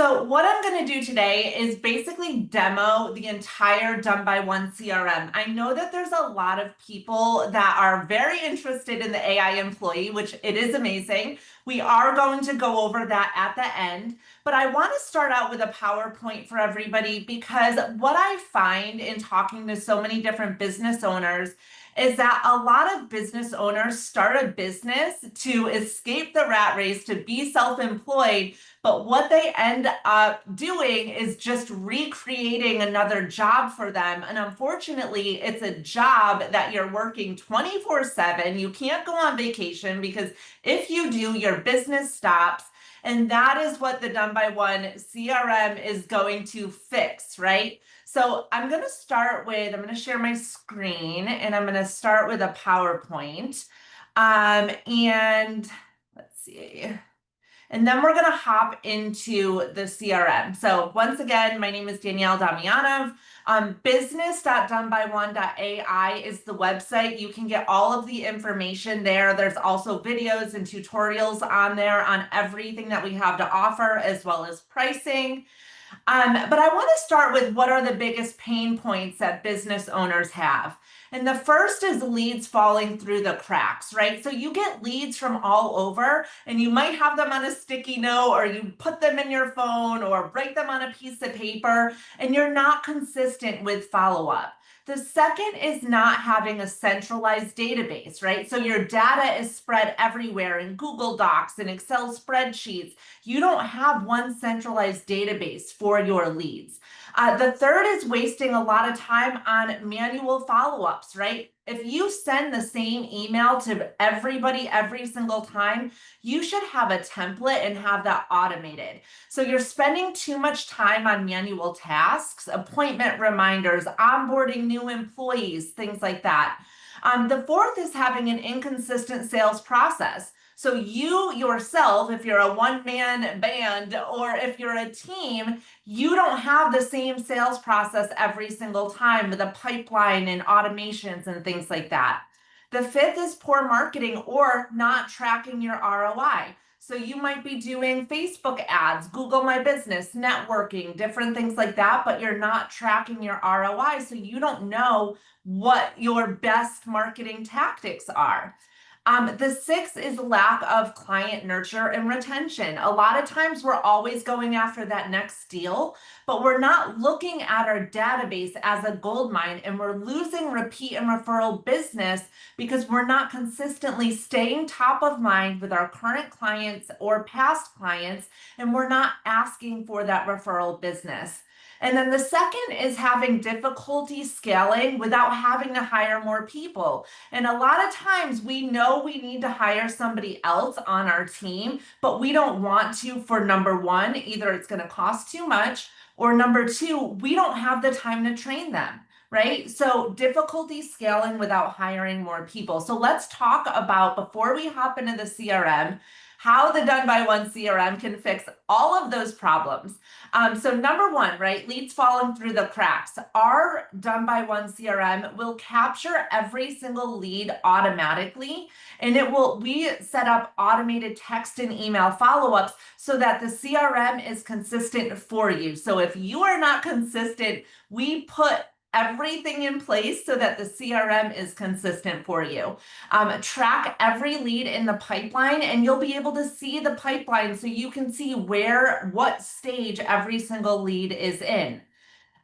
So what I'm going to do today is basically demo the entire Done by One CRM. I know that there's a lot of people that are very interested in the AI employee, which it is amazing. We are going to go over that at the end, but I want to start out with a PowerPoint for everybody because what I find in talking to so many different business owners is that a lot of business owners start a business to escape the rat race, to be self-employed, but what they end up doing is just recreating another job for them. And unfortunately, it's a job that you're working 24/7. You can't go on vacation because if you do, your business stops. And that is what the Done by One CRM is going to fix, right? So I'm going to share my screen and I'm going to start with a PowerPoint. And let's see. And then we're going to hop into the CRM. So once again, my name is Danielle Damianov. Business.donebyone.ai is the website. You can get all of the information there. There's also videos and tutorials on there on everything that we have to offer, as well as pricing. But I want to start with what are the biggest pain points that business owners have. And the first is leads falling through the cracks, right? So you get leads from all over and you might have them on a sticky note or you put them in your phone or write them on a piece of paper and you're not consistent with follow-up. The second is not having a centralized database, right? So your data is spread everywhere in Google Docs and Excel spreadsheets. You don't have one centralized database for your leads. The third is wasting a lot of time on manual follow-ups, right? If you send the same email to everybody every single time, you should have a template and have that automated. So you're spending too much time on manual tasks, appointment reminders, onboarding new employees, things like that. The fourth is having an inconsistent sales process. So you yourself, if you're a one-man band or if you're a team, you don't have the same sales process every single time with a pipeline and automations and things like that. The fifth is poor marketing or not tracking your ROI. So you might be doing Facebook ads, Google My Business, networking, different things like that, but you're not tracking your ROI. So you don't know what your best marketing tactics are. The sixth is lack of client nurture and retention. A lot of times we're always going after that next deal, but we're not looking at our database as a gold mine and we're losing repeat and referral business because we're not consistently staying top of mind with our current clients or past clients, and we're not asking for that referral business. And then the second is having difficulty scaling without having to hire more people. And a lot of times we know we need to hire somebody else on our team, but we don't want to for number one, either it's going to cost too much, or number two, we don't have the time to train them, right? So difficulty scaling without hiring more people. So let's talk about, before we hop into the CRM, how the Done by One CRM can fix all of those problems. So number one, right, leads falling through the cracks. Our Done by One CRM will capture every single lead automatically, and we set up automated text and email follow-ups so that the CRM is consistent for you. So if you are not consistent, we put everything in place so that the CRM is consistent for you. Track every lead in the pipeline and you'll be able to see the pipeline so you can see what stage every single lead is in.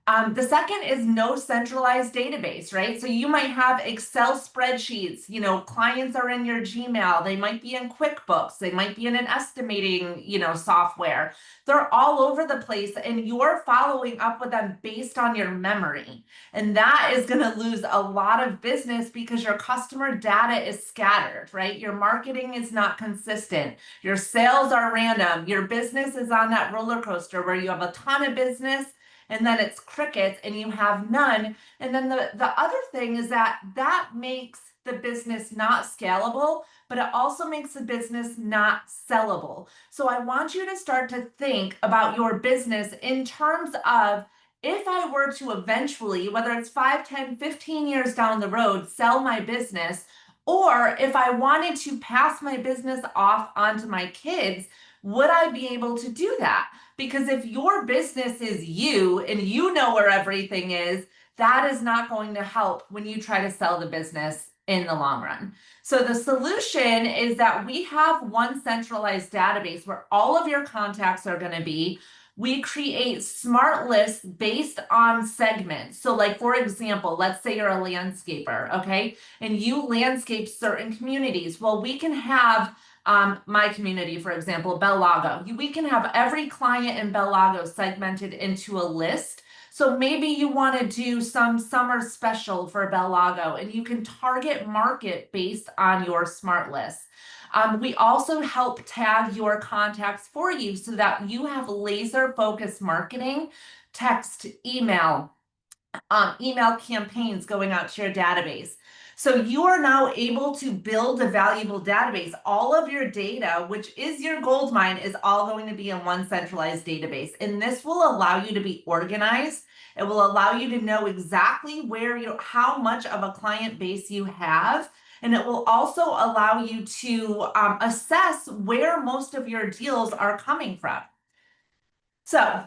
The second is no centralized database, right? So you might have Excel spreadsheets, clients are in your Gmail, they might be in QuickBooks, they might be in an estimating, software. They're all over the place and you're following up with them based on your memory. And that is going to lose a lot of business because your customer data is scattered, right? Your marketing is not consistent. Your sales are random. Your business is on that roller coaster where you have a ton of business and then it's crickets and you have none. And then the other thing is that makes the business not scalable, but it also makes the business not sellable. So I want you to start to think about your business in terms of, if I were to eventually, whether it's 5, 10, 15 years down the road, sell my business, Or if I wanted to pass my business off onto my kids, would I be able to do that? Because if your business is you and you know where everything is, that is not going to help when you try to sell the business in the long run. So the solution is that we have one centralized database where all of your contacts are going to be. We create smart lists based on segments. So like, for example, let's say you're a landscaper, okay? And you landscape certain communities. Well, we can have my community, for example, Bel Lago. We can have every client in Bel Lago segmented into a list. So maybe you want to do some summer special for Bel Lago, and you can target market based on your smart list. We also help tag your contacts for you so that you have laser focused marketing, text, email campaigns going out to your database. So you are now able to build a valuable database. All of your data, which is your gold mine, is all going to be in one centralized database. And this will allow you to be organized. It will allow you to know exactly how much of a client base you have. And it will also allow you to assess where most of your deals are coming from. So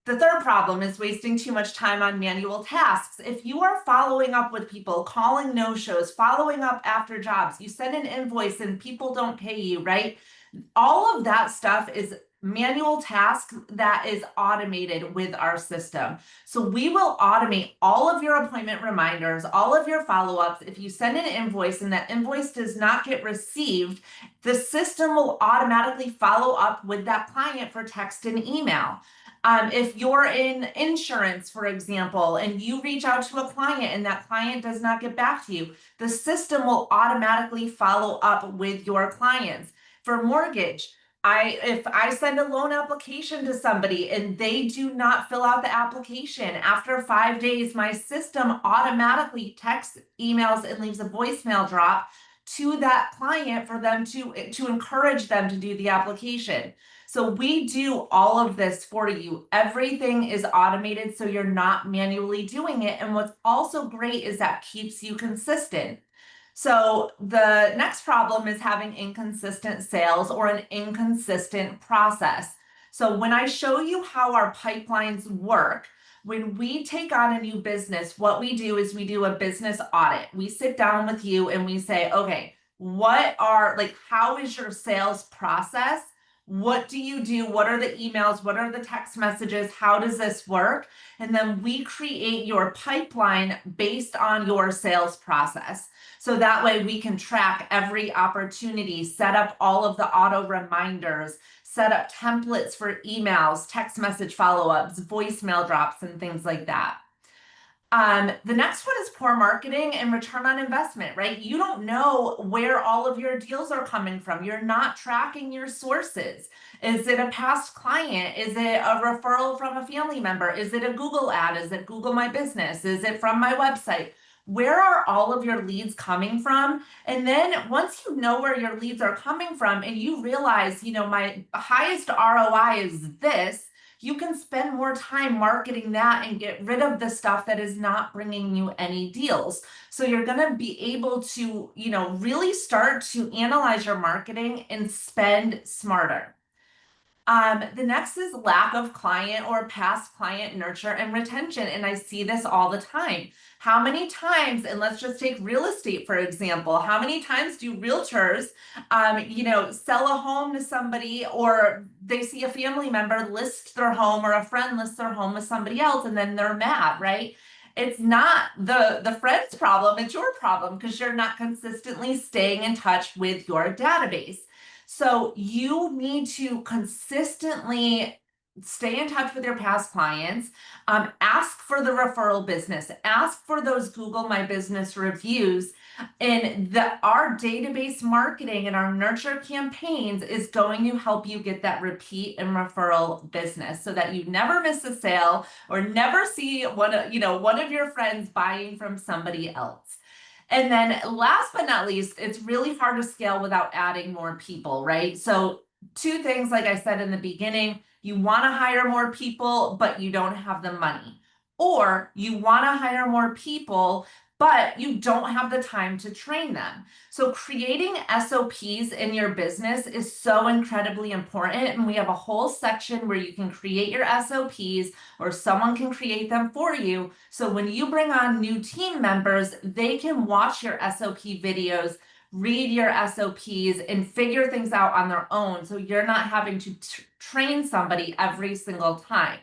the third problem is wasting too much time on manual tasks. If you are following up with people, calling no-shows, following up after jobs, you send an invoice and people don't pay you, right? All of that stuff is manual tasks that is automated with our system. So we will automate all of your appointment reminders, all of your follow-ups. If you send an invoice and that invoice does not get received, the system will automatically follow up with that client for text and email. If you're in insurance, for example, and you reach out to a client and that client does not get back to you, the system will automatically follow up with your clients. For mortgage, if I send a loan application to somebody and they do not fill out the application, after 5 days, my system automatically texts, emails, and leaves a voicemail drop to that client for them to encourage them to do the application. So we do all of this for you. Everything is automated, so you're not manually doing it. And what's also great is that keeps you consistent. So the next problem is having inconsistent sales or an inconsistent process. So when I show you how our pipelines work, when we take on a new business, what we do is we do a business audit. We sit down with you and we say, okay, how is your sales process? What do you do? What are the emails? What are the text messages? How does this work? And then we create your pipeline based on your sales process. So that way we can track every opportunity, set up all of the auto reminders, set up templates for emails, text message follow-ups, voicemail drops, and things like that. The next one is poor marketing and return on investment, right? You don't know where all of your deals are coming from. You're not tracking your sources. Is it a past client? Is it a referral from a family member? Is it a Google ad? Is it Google My Business? Is it from my website? Where are all of your leads coming from? And then once you know where your leads are coming from and you realize, my highest ROI is this, you can spend more time marketing that and get rid of the stuff that is not bringing you any deals. So you're going to be able to, really start to analyze your marketing and spend smarter. The next is lack of client or past client nurture and retention. And I see this all the time. How many times, and let's just take real estate, for example, how many times do realtors, sell a home to somebody, or they see a family member list their home or a friend lists their home with somebody else and then they're mad, right? It's not the friend's problem, it's your problem because you're not consistently staying in touch with your database. So you need to consistently stay in touch with your past clients, ask for the referral business, ask for those Google My Business reviews, and our database marketing and our nurture campaigns is going to help you get that repeat and referral business so that you never miss a sale or never see one of your friends buying from somebody else. And then last but not least, it's really hard to scale without adding more people, right? So two things, like I said in the beginning, you want to hire more people, but you don't have the money. Or you want to hire more people, but you don't have the time to train them. So creating SOPs in your business is so incredibly important. And we have a whole section where you can create your SOPs or someone can create them for you. So when you bring on new team members, they can watch your SOP videos, read your SOPs, and figure things out on their own. So you're not having to train somebody every single time.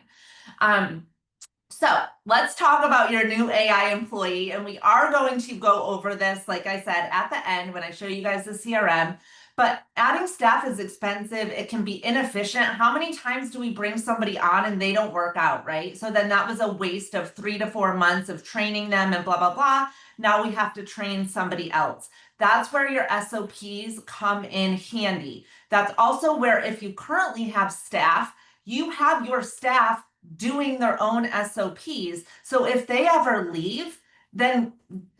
So let's talk about your new AI employee. And we are going to go over this, like I said, at the end when I show you guys the CRM. But adding staff is expensive. It can be inefficient. How many times do we bring somebody on and they don't work out, right? So then that was a waste of 3 to 4 months of training them and blah, blah, blah. Now we have to train somebody else. That's where your SOPs come in handy. That's also where if you currently have staff, you have your staff doing their own SOPs. So if they ever leave, then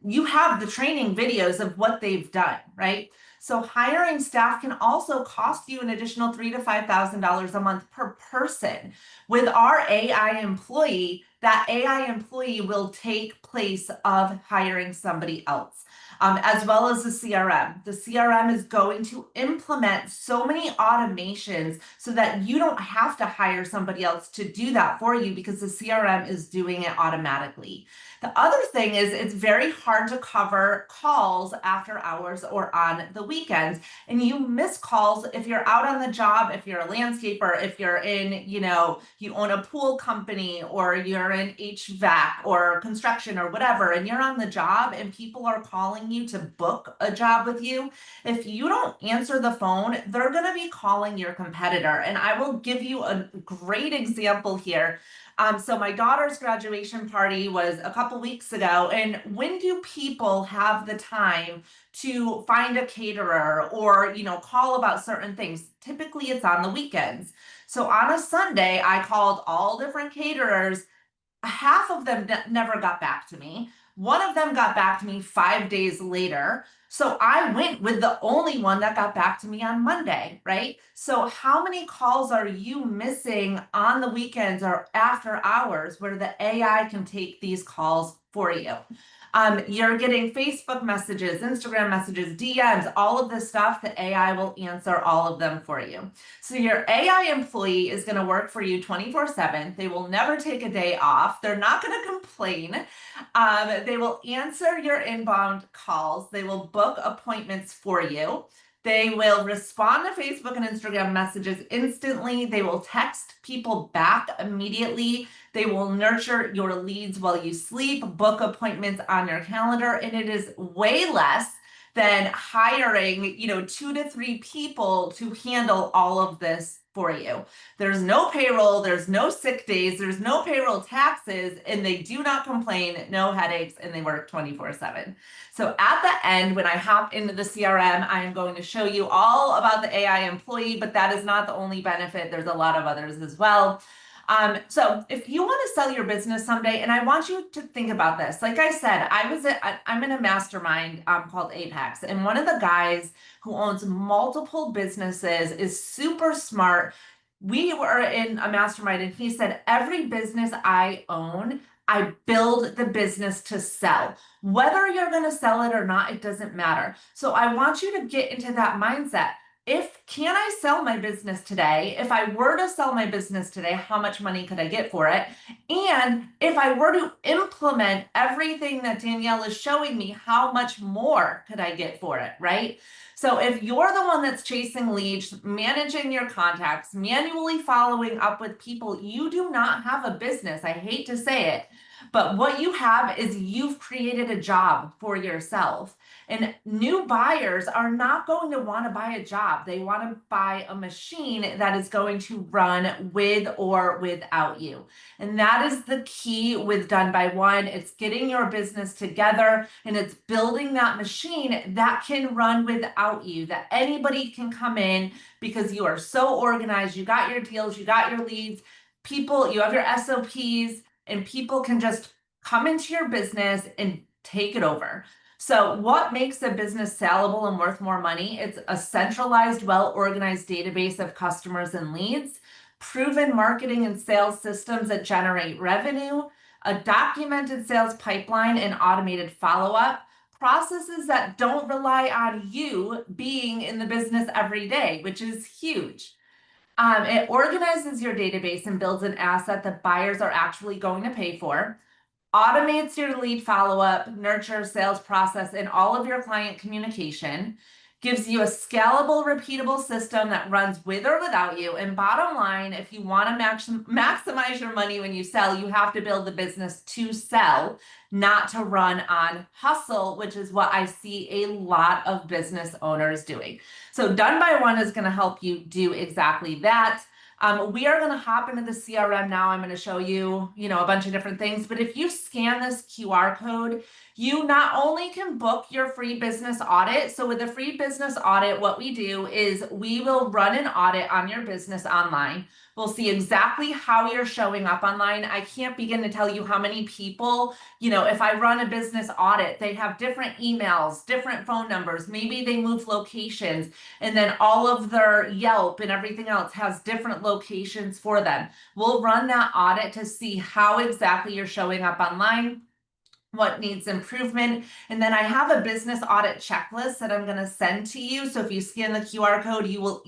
you have the training videos of what they've done, right? So hiring staff can also cost you an additional $3,000 to $5,000 a month per person. With our AI employee, that AI employee will take place of hiring somebody else. As well as the CRM. The CRM is going to implement so many automations so that you don't have to hire somebody else to do that for you because the CRM is doing it automatically. The other thing is it's very hard to cover calls after hours or on the weekends. And you miss calls if you're out on the job, if you're a landscaper, if you're in, you own a pool company or you're in HVAC or construction or whatever, and you're on the job and people are calling you to book a job with you. If you don't answer the phone, they're going to be calling your competitor. And I will give you a great example here. So my daughter's graduation party was a couple weeks ago, and when do people have the time to find a caterer or, call about certain things? Typically it's on the weekends. So on a Sunday, I called all different caterers. Half of them never got back to me. One of them got back to me 5 days later. So I went with the only one that got back to me on Monday, right? So how many calls are you missing on the weekends or after hours where the AI can take these calls for you? You're getting Facebook messages, Instagram messages, DMs, all of this stuff. The AI will answer all of them for you. So your AI employee is going to work for you 24/7. They will never take a day off. They're not going to complain. They will answer your inbound calls. They will book appointments for you. They will respond to Facebook and Instagram messages instantly. They will text people back immediately. They will nurture your leads while you sleep, book appointments on your calendar, and it is way less than hiring, 2 to 3 people to handle all of this for you. There's no payroll, there's no sick days, there's no payroll taxes, and they do not complain, no headaches, and they work 24/7. So at the end, when I hop into the CRM, I am going to show you all about the AI employee, but that is not the only benefit. There's a lot of others as well. So if you want to sell your business someday, and I want you to think about this, like I said, I'm in a mastermind called Apex, and one of the guys who owns multiple businesses is super smart. We were in a mastermind and he said, every business I own, I build the business to sell. Whether you're going to sell it or not, it doesn't matter. So I want you to get into that mindset. Can I sell my business today? If I were to sell my business today, how much money could I get for it? And if I were to implement everything that Danielle is showing me, how much more could I get for it, right? So if you're the one that's chasing leads, managing your contacts, manually following up with people, you do not have a business. I hate to say it, but what you have is you've created a job for yourself. And new buyers are not going to want to buy a job. They want to buy a machine that is going to run with or without you. And that is the key with Done by One. It's getting your business together and it's building that machine that can run without you, that anybody can come in because you are so organized. You got your deals, you got your leads, people, you have your SOPs, and people can just come into your business and take it over. So what makes a business sellable and worth more money? It's a centralized, well-organized database of customers and leads, proven marketing and sales systems that generate revenue, a documented sales pipeline and automated follow-up, processes that don't rely on you being in the business every day, which is huge. It organizes your database and builds an asset that buyers are actually going to pay for, automates your lead follow-up, nurture, sales process, and all of your client communication, gives you a scalable, repeatable system that runs with or without you. And bottom line, if you want to maximize your money when you sell, you have to build the business to sell, not to run on hustle, which is what I see a lot of business owners doing. So Done by One is going to help you do exactly that. We are going to hop into the CRM now. I'm going to show you, a bunch of different things. But if you scan this QR code, you not only can book your free business audit. So with a free business audit, what we do is we will run an audit on your business online. We'll see exactly how you're showing up online. I can't begin to tell you how many people, if I run a business audit, they have different emails, different phone numbers, maybe they move locations, and then all of their Yelp and everything else has different locations for them. We'll run that audit to see how exactly you're showing up online, what needs improvement. And then I have a business audit checklist that I'm going to send to you. So if you scan the QR code, you will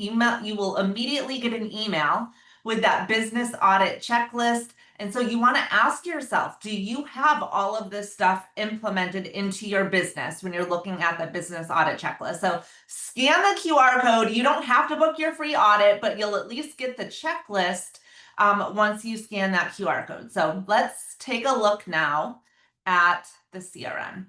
immediately get an email with that business audit checklist. And so you want to ask yourself, do you have all of this stuff implemented into your business when you're looking at the business audit checklist? So scan the QR code. You don't have to book your free audit, but you'll at least get the checklist once you scan that QR code. So let's take a look now at the CRM.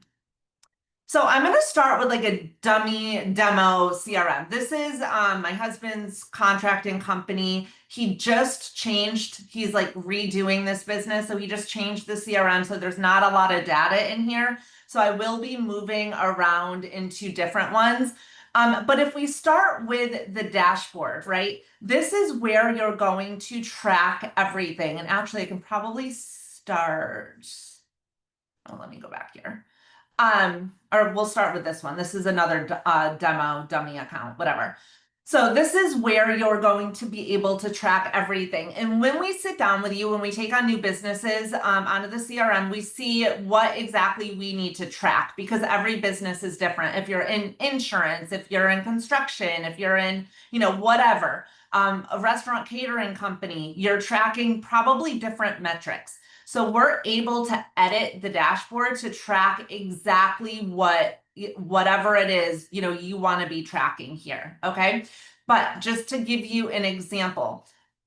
So I'm going to start with like a dummy demo CRM. This is my husband's contracting company. He just changed, he's like redoing this business. So he just changed the CRM. So there's not a lot of data in here. So I will be moving around into different ones. But if we start with the dashboard, right? This is where you're going to track everything. And actually I can probably start. Oh, let me go back here. Or we'll start with this one. This is another demo dummy account, whatever. So this is where you're going to be able to track everything. And when we sit down with you, when we take on new businesses onto the CRM, we see what exactly we need to track because every business is different. If you're in insurance, if you're in construction, if you're in, whatever, a restaurant catering company, you're tracking probably different metrics. So we're able to edit the dashboard to track exactly whatever it is, you want to be tracking here. Okay. But just to give you an example,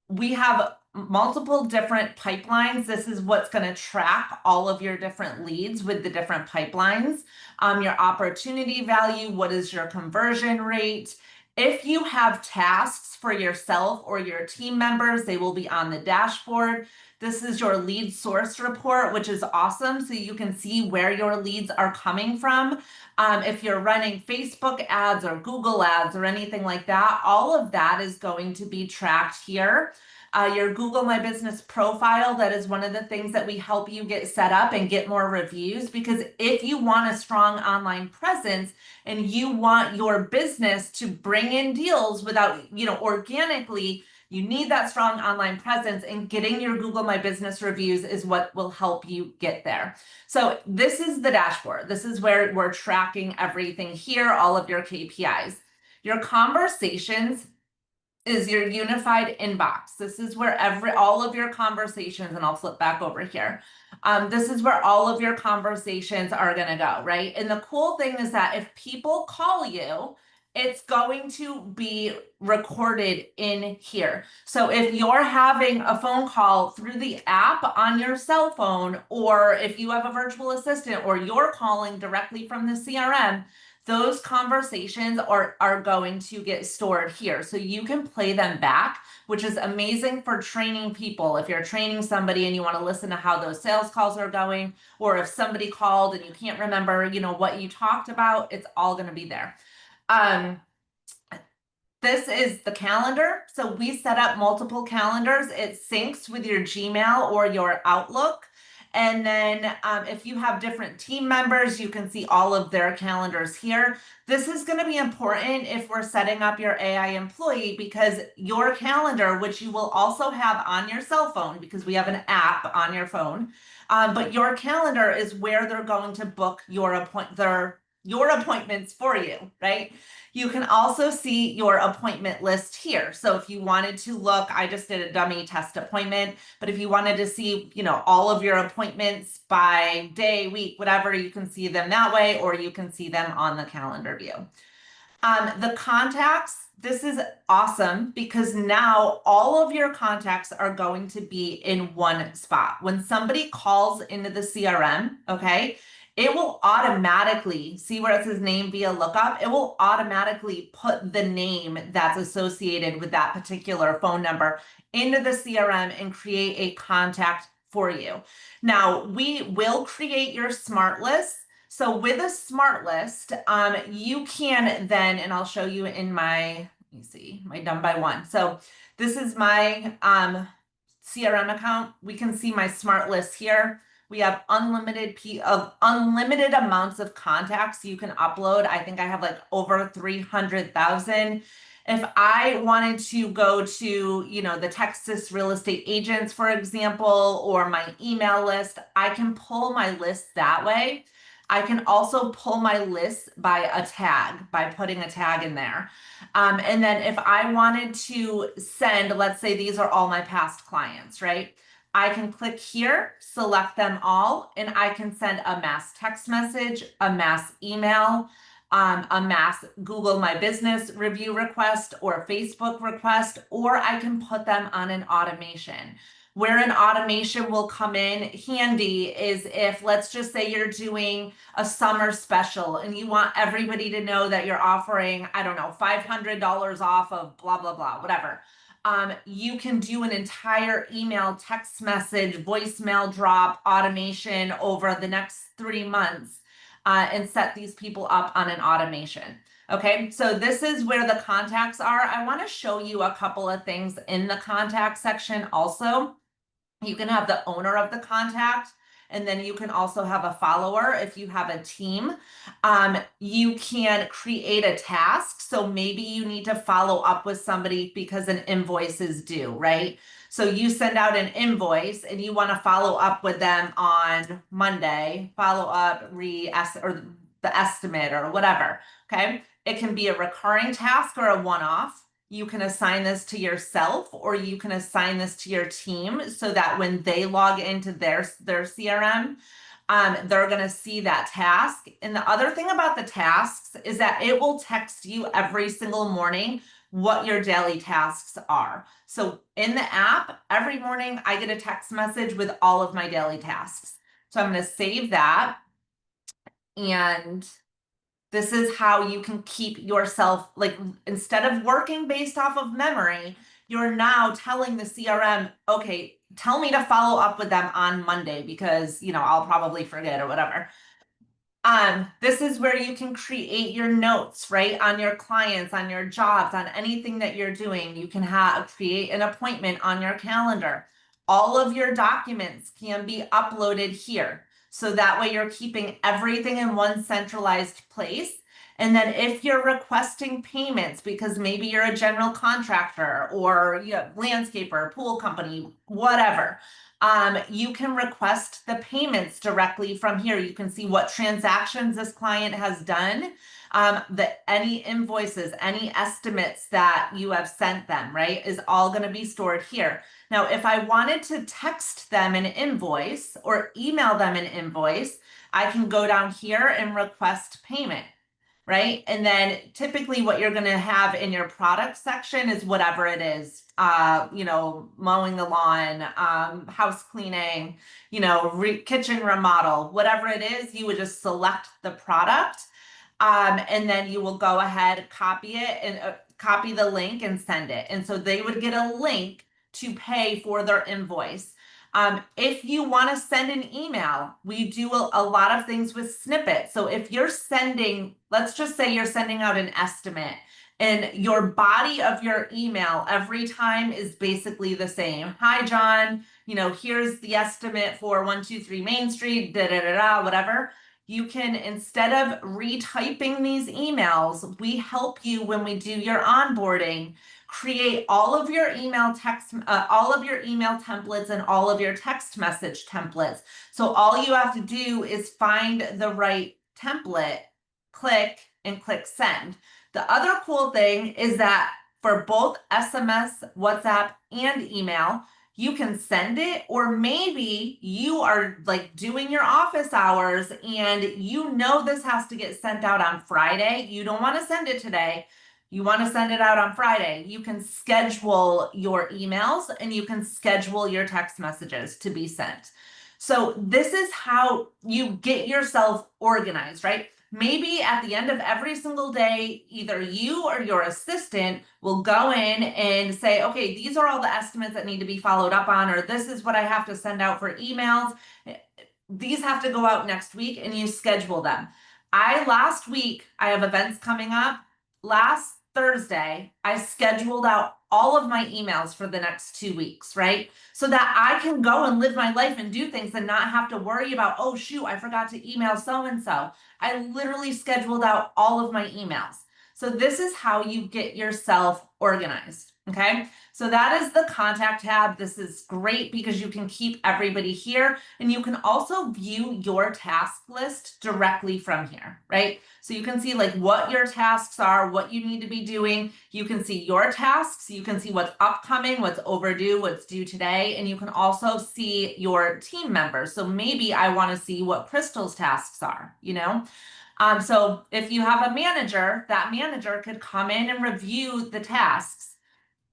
we have multiple different pipelines. This is what's going to track all of your different leads with the different pipelines. Your opportunity value, what is your conversion rate? If you have tasks for yourself or your team members, they will be on the dashboard. This is your lead source report, which is awesome. So you can see where your leads are coming from. If you're running Facebook ads or Google ads or anything like that, all of that is going to be tracked here. Your Google My Business profile, that is one of the things that we help you get set up and get more reviews, because if you want a strong online presence and you want your business to bring in deals without, organically, you need that strong online presence, and getting your Google My Business reviews is what will help you get there. So this is the dashboard. This is where we're tracking everything here, all of your KPIs. Your conversations is your unified inbox. This is where all of your conversations, and I'll flip back over here. This is where all of your conversations are going to go, right? And the cool thing is that if people call you, it's going to be recorded in here. So if you're having a phone call through the app on your cell phone, or if you have a virtual assistant, or you're calling directly from the CRM, those conversations are going to get stored here. So you can play them back, which is amazing for training people. If you're training somebody and you want to listen to how those sales calls are going, or if somebody called and you can't remember, what you talked about, it's all going to be there. This is the calendar. So we set up multiple calendars. It syncs with your Gmail or your Outlook. And then if you have different team members, you can see all of their calendars here. This is going to be important if we're setting up your AI employee, because your calendar, which you will also have on your cell phone because we have an app on your phone, but your calendar is where they're going to book your appointments for you, right? You can also see your appointment list here. So if you wanted to look, I just did a dummy test appointment, but if you wanted to see, all of your appointments by day, week, whatever, you can see them that way, or you can see them on the calendar view. The contacts, this is awesome because now all of your contacts are going to be in one spot. When somebody calls into the CRM, okay, it will automatically, see where it says name via lookup, it will automatically put the name that's associated with that particular phone number into the CRM and create a contact for you. Now, we will create your smart list. So with a smart list, you can then, and I'll show you in my, let me see, my done by one. So this is my CRM account. We can see my smart list here. We have unlimited amounts of contacts you can upload. I think I have like over 300,000. If I wanted to go to, the Texas real estate agents, for example, or my email list, I can pull my list that way. I can also pull my list by a tag, by putting a tag in there. And then if I wanted to send, let's say these are all my past clients, right? I can click here, select them all, and I can send a mass text message, a mass email, a mass Google My Business review request or Facebook request, or I can put them on an automation. Where an automation will come in handy is if, let's just say you're doing a summer special and you want everybody to know that you're offering, I don't know, $500 off of blah, blah, blah, whatever. You can do an entire email, text message, voicemail drop automation over the next 3 months and set these people up on an automation. Okay, so this is where the contacts are. I want to show you a couple of things in the contact section also. You can have the owner of the contact, and then you can also have a follower if you have a team. You can create a task. So maybe you need to follow up with somebody because an invoice is due, right? So you send out an invoice and you want to follow up with them on Monday, follow up, or the estimate or whatever, okay? It can be a recurring task or a one-off. You can assign this to yourself or you can assign this to your team so that when they log into their CRM, they're going to see that task. And the other thing about the tasks is that it will text you every single morning what your daily tasks are. So in the app, every morning I get a text message with all of my daily tasks. So I'm going to save that. And this is how you can keep yourself, like, instead of working based off of memory, you're now telling the CRM, okay, tell me to follow up with them on Monday because, I'll probably forget or whatever. This is where you can create your notes, right? On your clients, on your jobs, on anything that you're doing. You can create an appointment on your calendar. All of your documents can be uploaded here. So that way you're keeping everything in one centralized place. And then if you're requesting payments, because maybe you're a general contractor or landscaper, pool company, whatever, you can request the payments directly from here. You can see what transactions this client has done, any invoices, any estimates that you have sent them, right, is all going to be stored here. Now, if I wanted to text them an invoice or email them an invoice, I can go down here and request payment, right? And then typically what you're going to have in your product section is whatever it is, mowing the lawn, house cleaning, kitchen remodel, whatever it is, you would just select the product. And then you will go ahead, copy it and copy the link and send it. And so they would get a link to pay for their invoice. If you want to send an email, we do a lot of things with snippets. So if you're sending, let's just say you're sending out an estimate And your body of your email every time is basically the same. Hi, John. Here's the estimate for 123 Main Street, da da da da, whatever. You can, instead of retyping these emails, we help you when we do your onboarding, create all of your email templates and all of your text message templates. So all you have to do is find the right template, click send. The other cool thing is that for both SMS, WhatsApp, and email, you can send it, or maybe you are like doing your office hours and this has to get sent out on Friday. You don't want to send it today. You want to send it out on Friday. You can schedule your emails and you can schedule your text messages to be sent. So this is how you get yourself organized, right? Maybe at the end of every single day, either you or your assistant will go in and say, okay, these are all the estimates that need to be followed up on, or this is what I have to send out for emails. These have to go out next week, and you schedule them. Last week, I have events coming up. Last Thursday, I scheduled out all of my emails for the next 2 weeks, right? So that I can go and live my life and do things and not have to worry about, oh, shoot, I forgot to email so-and-so. I literally scheduled out all of my emails. So this is how you get yourself organized, okay? So that is the contact tab. This is great because you can keep everybody here, and you can also view your task list directly from here, right? So you can see like what your tasks are, what you need to be doing. You can see your tasks. You can see what's upcoming, what's overdue, what's due today. And you can also see your team members. So maybe I want to see what Crystal's tasks are, So if you have a manager, that manager could come in and review the tasks.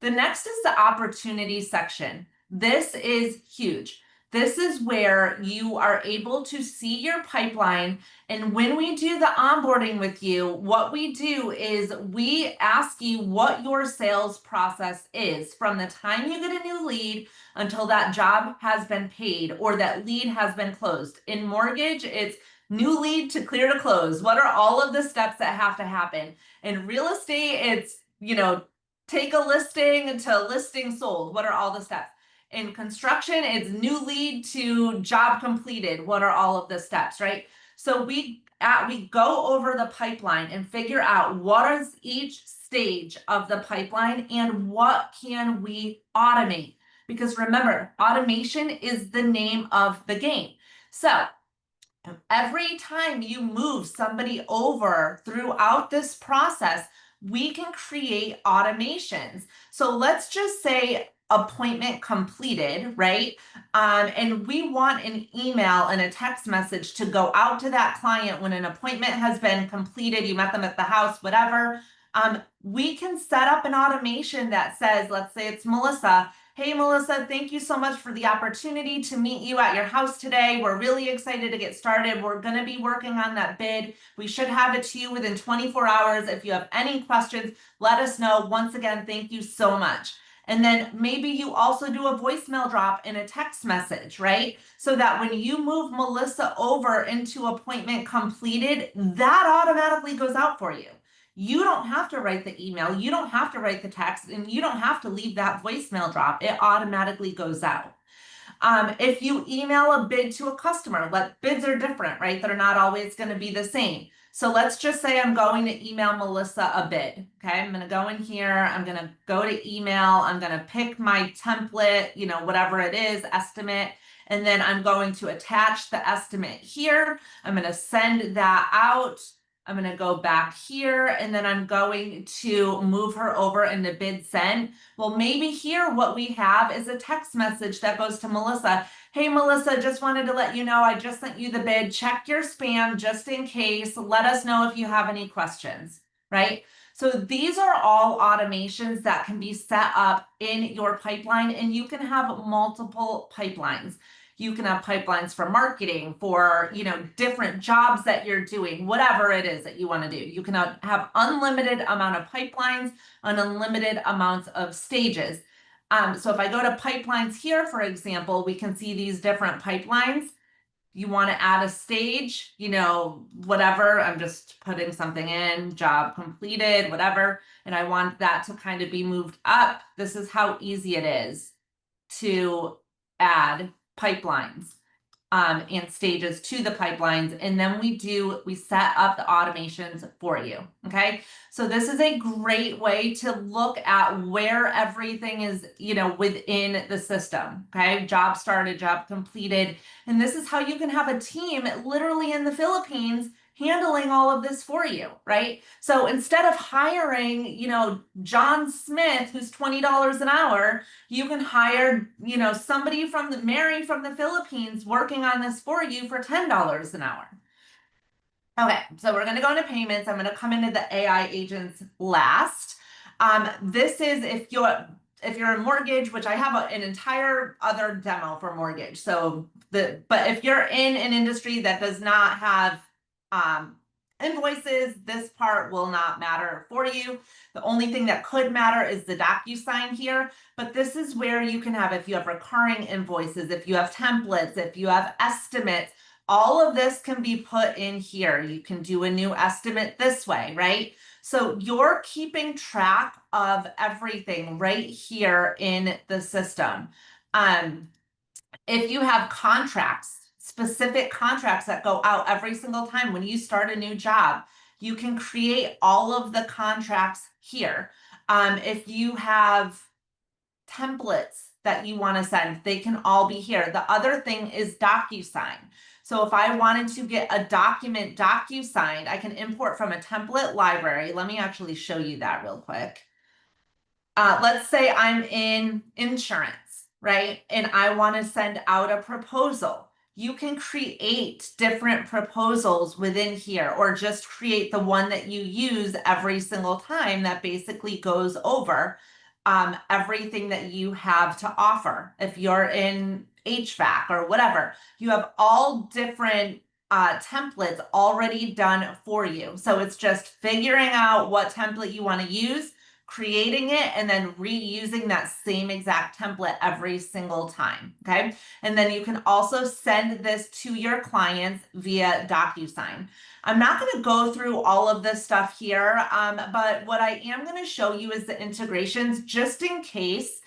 The next is the opportunity section. This is huge. This is where you are able to see your pipeline. And when we do the onboarding with you, what we do is we ask you what your sales process is from the time you get a new lead until that job has been paid or that lead has been closed. In mortgage, it's new lead to clear to close. What are all of the steps that have to happen? In real estate, it's, take a listing to listing sold. What are all the steps? In construction, it's new lead to job completed. What are all of the steps, right? So we go over the pipeline and figure out what is each stage of the pipeline and what can we automate. Because remember, automation is the name of the game. So every time you move somebody over throughout this process, we can create automations. So let's just say appointment completed, right? And we want an email and a text message to go out to that client when an appointment has been completed. You met them at the house, whatever. We can set up an automation that says, let's say it's Melissa. Hey, Melissa, thank you so much for the opportunity to meet you at your house today. We're really excited to get started. We're going to be working on that bid. We should have it to you within 24 hours. If you have any questions, let us know. Once again, thank you so much. And then maybe you also do a voicemail drop in a text message, right? So that when you move Melissa over into appointment completed, that automatically goes out for you. You don't have to write the email, you don't have to write the text, and you don't have to leave that voicemail drop. It automatically goes out. If you email a bid to a customer, bids are different, right? They're not always going to be the same. So let's just say I'm going to email Melissa a bid. Okay, I'm going to go in here, I'm going to go to email, I'm going to pick my template, whatever it is, estimate, and then I'm going to attach the estimate here. I'm going to send that out. I'm going to go back here, and then I'm going to move her over into bid send. Well, maybe here what we have is a text message that goes to Melissa. Hey, Melissa, just wanted to let you know I just sent you the bid. Check your spam just in case. Let us know if you have any questions, right? So these are all automations that can be set up in your pipeline, and you can have multiple pipelines. You can have pipelines for marketing, for, different jobs that you're doing, whatever it is that you want to do. You can have unlimited amount of pipelines and unlimited amounts of stages. So if I go to pipelines here, for example, we can see these different pipelines. You want to add a stage, whatever. I'm just putting something in, job completed, whatever. And I want that to kind of be moved up. This is how easy it is to add pipelines and stages to the pipelines. And then we set up the automations for you. Okay. So this is a great way to look at where everything is, within the system. Okay. Job started, job completed. And this is how you can have a team literally in the Philippines handling all of this for you, right? So instead of hiring, John Smith, who's $20 an hour, you can hire, somebody Mary from the Philippines working on this for you for $10 an hour. Okay, so we're going to go into payments. I'm going to come into the AI agents last. This is if you're a mortgage, which I have an entire other demo for mortgage. So but if you're in an industry that does not have invoices, this part will not matter for you. The only thing that could matter is the DocuSign here, but this is where you can have, if you have recurring invoices, if you have templates, if you have estimates, all of this can be put in here. You can do a new estimate this way, right? So you're keeping track of everything right here in the system. If you have contracts, specific contracts that go out every single time when you start a new job, you can create all of the contracts here. If you have templates that you want to send, they can all be here. The other thing is DocuSign. So if I wanted to get a document DocuSigned, I can import from a template library. Let me actually show you that real quick. Let's say I'm in insurance, right? And I want to send out a proposal. You can create different proposals within here, or just create the one that you use every single time that basically goes over everything that you have to offer. If you're in HVAC or whatever, you have all different templates already done for you. So it's just figuring out what template you want to use, creating it, and then reusing that same exact template every single time. Okay. And then you can also send this to your clients via DocuSign. I'm not going to go through all of this stuff here, but what I am going to show you is the integrations, just in case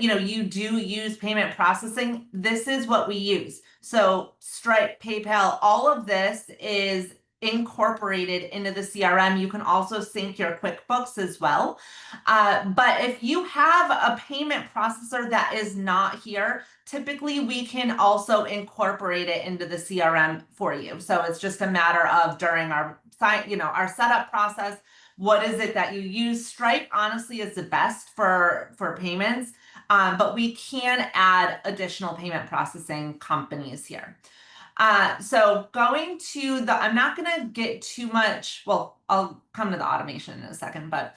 you do use payment processing. This is what we use. So Stripe, PayPal, all of this is incorporated into the CRM. You can also sync your QuickBooks as well. But if you have a payment processor that is not here, typically we can also incorporate it into the CRM for you. So it's just a matter of during our setup process, what is it that you use? Stripe honestly is the best for payments, but we can add additional payment processing companies here. So going to I'm not going to get too much, well, I'll come to the automation in a second, but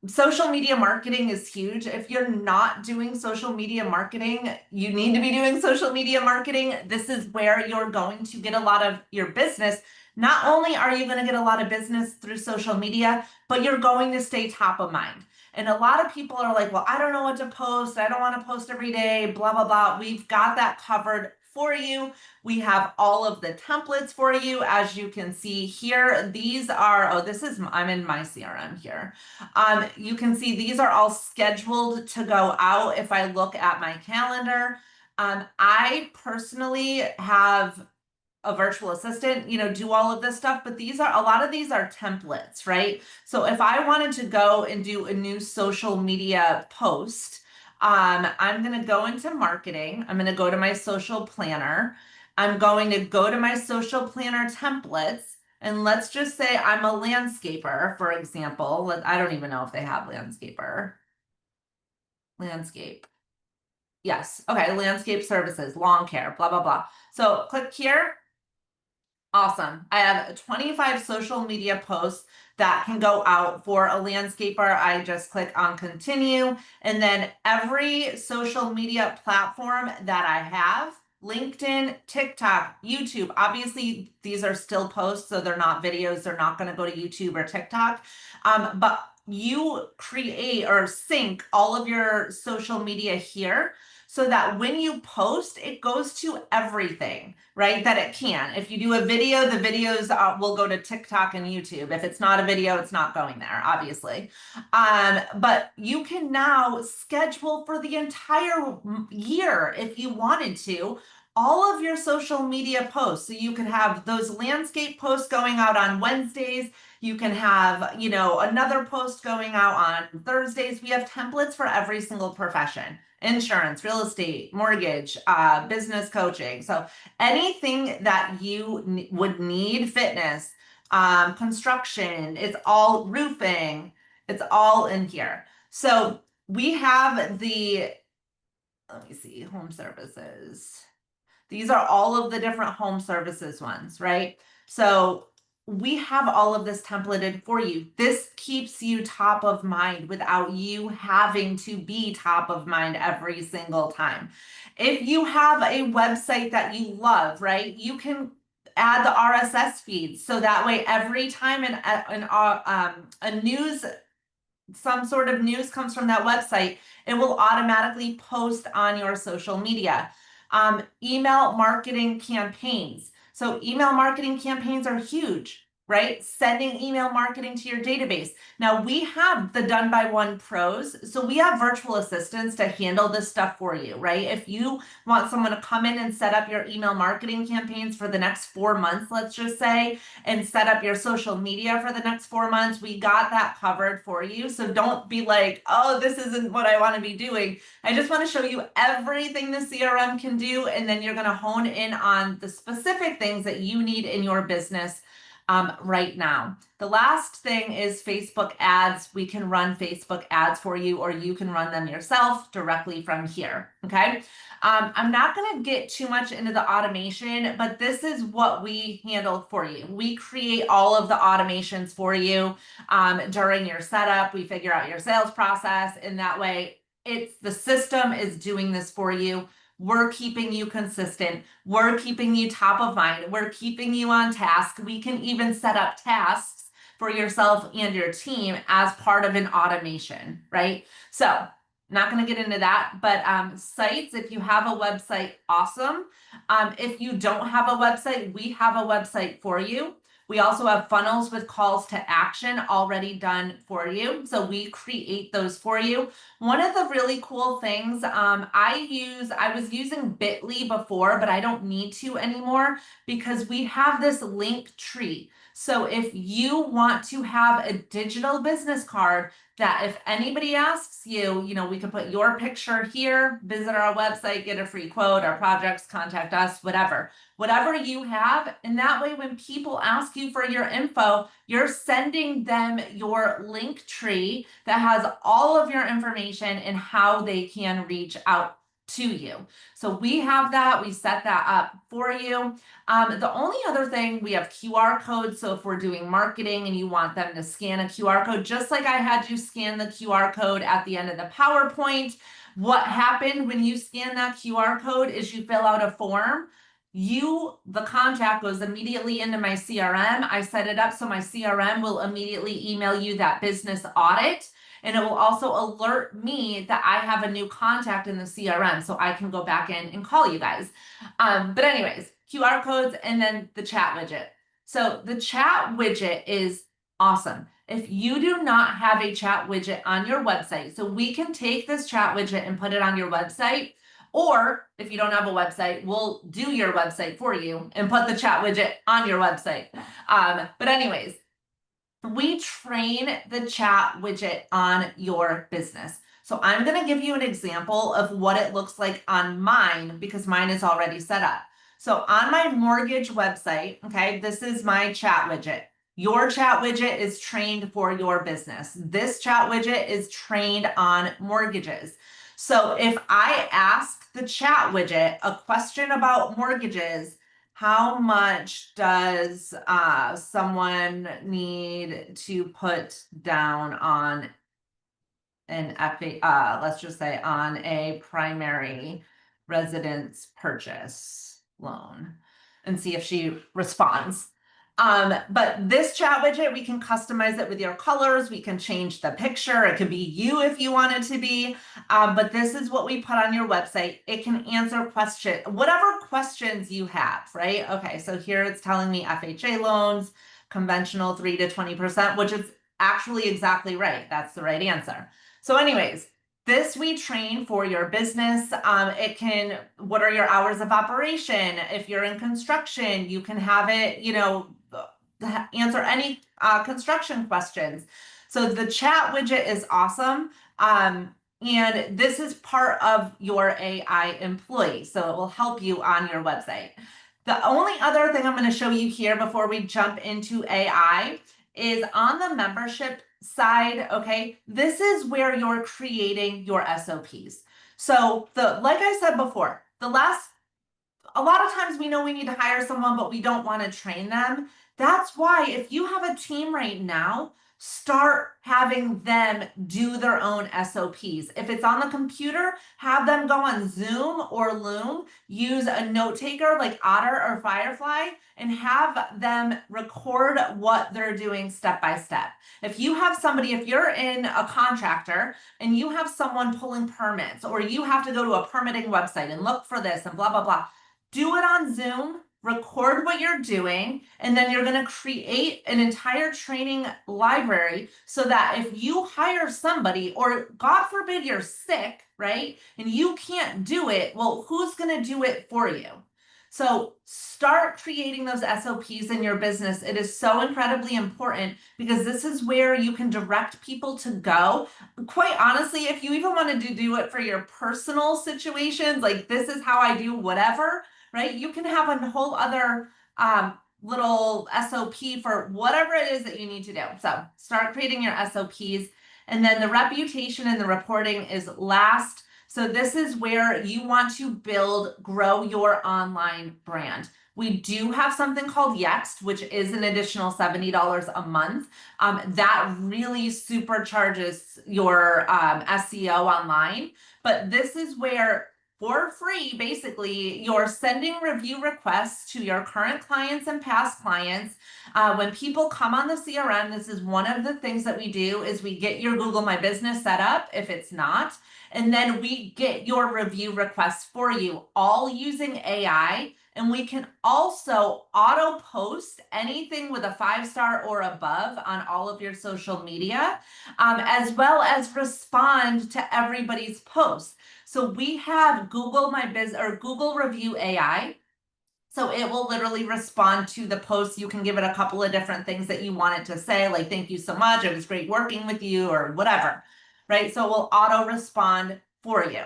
social media marketing is huge. If you're not doing social media marketing, you need to be doing social media marketing. This is where you're going to get a lot of your business. Not only are you going to get a lot of business through social media, but you're going to stay top of mind. And a lot of people are like, well, I don't know what to post. I don't want to post every day, blah, blah, blah. We've got that covered for you. We have all of the templates for you. As you can see here, these are, I'm in my CRM here. You can see these are all scheduled to go out. If I look at my calendar, I personally have a virtual assistant, do all of this stuff, but a lot of these are templates, right? So if I wanted to go and do a new social media post, I'm going to go into marketing. I'm going to go to my social planner. I'm going to go to my social planner templates. And let's just say I'm a landscaper, for example. I don't even know if they have landscaper. Landscape. Yes. Okay. Landscape services, lawn care, blah, blah, blah. So click here. Awesome. I have 25 social media posts that can go out for a landscaper. I just click on continue, and then every social media platform that I have, LinkedIn, TikTok, YouTube, obviously these are still posts, so they're not videos. They're not going to go to YouTube or TikTok. But you create or sync all of your social media here. so that when you post, it goes to everything, right? That it can. If you do a video, the videos will go to TikTok and YouTube. If it's not a video, it's not going there, obviously. But you can now schedule for the entire year if you wanted to, all of your social media posts. So you could have those landscape posts going out on Wednesdays. You can have, another post going out on Thursdays. We have templates for every single profession: insurance, real estate, mortgage, business coaching. So anything that you would need, fitness, construction, it's all roofing, it's all in here. So we have let me see, home services. These are all of the different home services ones, right? So we have all of this templated for you. This keeps you top of mind without you having to be top of mind every single time. If you have a website that you love, right, you can add the RSS feeds. So that way, every time some sort of news comes from that website, it will automatically post on your social media. Email marketing campaigns. So email marketing campaigns are huge, right? Sending email marketing to your database. Now we have the Done by One pros. So we have virtual assistants to handle this stuff for you, right? If you want someone to come in and set up your email marketing campaigns for the next 4 months, let's just say, and set up your social media for the next 4 months, we got that covered for you. So don't be like, oh, this isn't what I want to be doing. I just want to show you everything the CRM can do, and then you're going to hone in on the specific things that you need in your business right now. The last thing is Facebook ads. We can run Facebook ads for you, or you can run them yourself directly from here, okay? I'm not going to get too much into the automation, but this is what we handle for you. We create all of the automations for you during your setup. We figure out your sales process, and that way the system is doing this for you. We're keeping you consistent. We're keeping you top of mind. We're keeping you on task. We can even set up tasks for yourself and your team as part of an automation, right? So not going to get into that, but sites, if you have a website, awesome. If you don't have a website, we have a website for you. We also have funnels with calls to action already done for you. So we create those for you. One of the really cool things I was using Bitly before, but I don't need to anymore because we have this link tree. So if you want to have a digital business card that if anybody asks you, we can put your picture here, visit our website, get a free quote, our projects, contact us, whatever you have. And that way, when people ask you for your info, you're sending them your link tree that has all of your information and how they can reach out to you. So we have that. We set that up for you. The only other thing, we have QR codes. So if we're doing marketing and you want them to scan a QR code, just like I had you scan the QR code at the end of the PowerPoint, what happened when you scan that QR code is you fill out a form. The contact goes immediately into my CRM. I set it up so my CRM will immediately email you that business audit. And it will also alert me that I have a new contact in the CRM so I can go back in and call you guys. But anyways, QR codes and then the chat widget. So the chat widget is awesome. If you do not have a chat widget on your website, so we can take this chat widget and put it on your website, or if you don't have a website, we'll do your website for you and put the chat widget on your website. But anyways, we train the chat widget on your business. So I'm going to give you an example of what it looks like on mine because mine is already set up. So on my mortgage website, okay, this is my chat widget. Your chat widget is trained for your business. This chat widget is trained on mortgages. So if I ask the chat widget a question about mortgages, how much does someone need to put down on an let's just say on a primary residence purchase loan, and see if she responds. But this chat widget, we can customize it with your colors. We can change the picture. It could be you if you want it to be. But this is what we put on your website. It can answer whatever questions you have, right? Okay, so here it's telling me FHA loans, conventional 3 to 20%, which is actually exactly right. That's the right answer. So anyways, this we train for your business. What are your hours of operation? If you're in construction, you can have it, answer any construction questions. So the chat widget is awesome. And this is part of your AI employee. So it will help you on your website. The only other thing I'm going to show you here before we jump into AI is on the membership side. Okay, this is where you're creating your SOPs. So like I said before, a lot of times we know we need to hire someone, but we don't want to train them. That's why if you have a team right now, start having them do their own SOPs. If it's on the computer, have them go on Zoom or Loom, use a note taker like Otter or Firefly, and have them record what they're doing step by step. If you're in a contractor and you have someone pulling permits, or you have to go to a permitting website and look for this and blah, blah, blah, do it on Zoom, record what you're doing, and then you're going to create an entire training library so that if you hire somebody, or God forbid you're sick, right, and you can't do it, well, who's going to do it for you? So start creating those SOPs in your business. It is so incredibly important because this is where you can direct people to go. Quite honestly, if you even wanted to do it for your personal situations, like this is how I do whatever, right? You can have a whole other little SOP for whatever it is that you need to do. So start creating your SOPs. And then the reputation and the reporting is last. So this is where you want to grow your online brand. We do have something called Yext, which is an additional $70 a month. That really supercharges your SEO online. But this is where, for free, basically, you're sending review requests to your current clients and past clients. When people come on the CRM, this is one of the things that we do is we get your Google My Business set up if it's not, and then we get your review requests for you, all using AI. And we can also auto post anything with a 5-star or above on all of your social media, as well as respond to everybody's posts. So we have Google My Business or Google Review AI. So it will literally respond to the post. You can give it a couple of different things that you want it to say, like, thank you so much, it was great working with you, or whatever, right? So it will auto respond for you.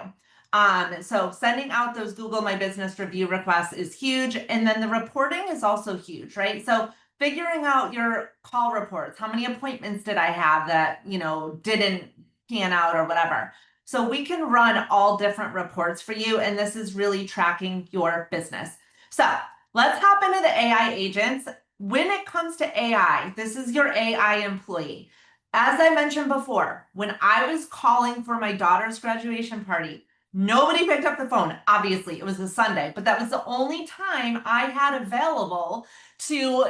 So sending out those Google My Business review requests is huge. And then the reporting is also huge, right? So figuring out your call reports, how many appointments did I have that, didn't pan out or whatever. So we can run all different reports for you. And this is really tracking your business. So let's hop into the AI agents. When it comes to AI, this is your AI employee. As I mentioned before, when I was calling for my daughter's graduation party, nobody picked up the phone. Obviously, it was a Sunday, but that was the only time I had available to,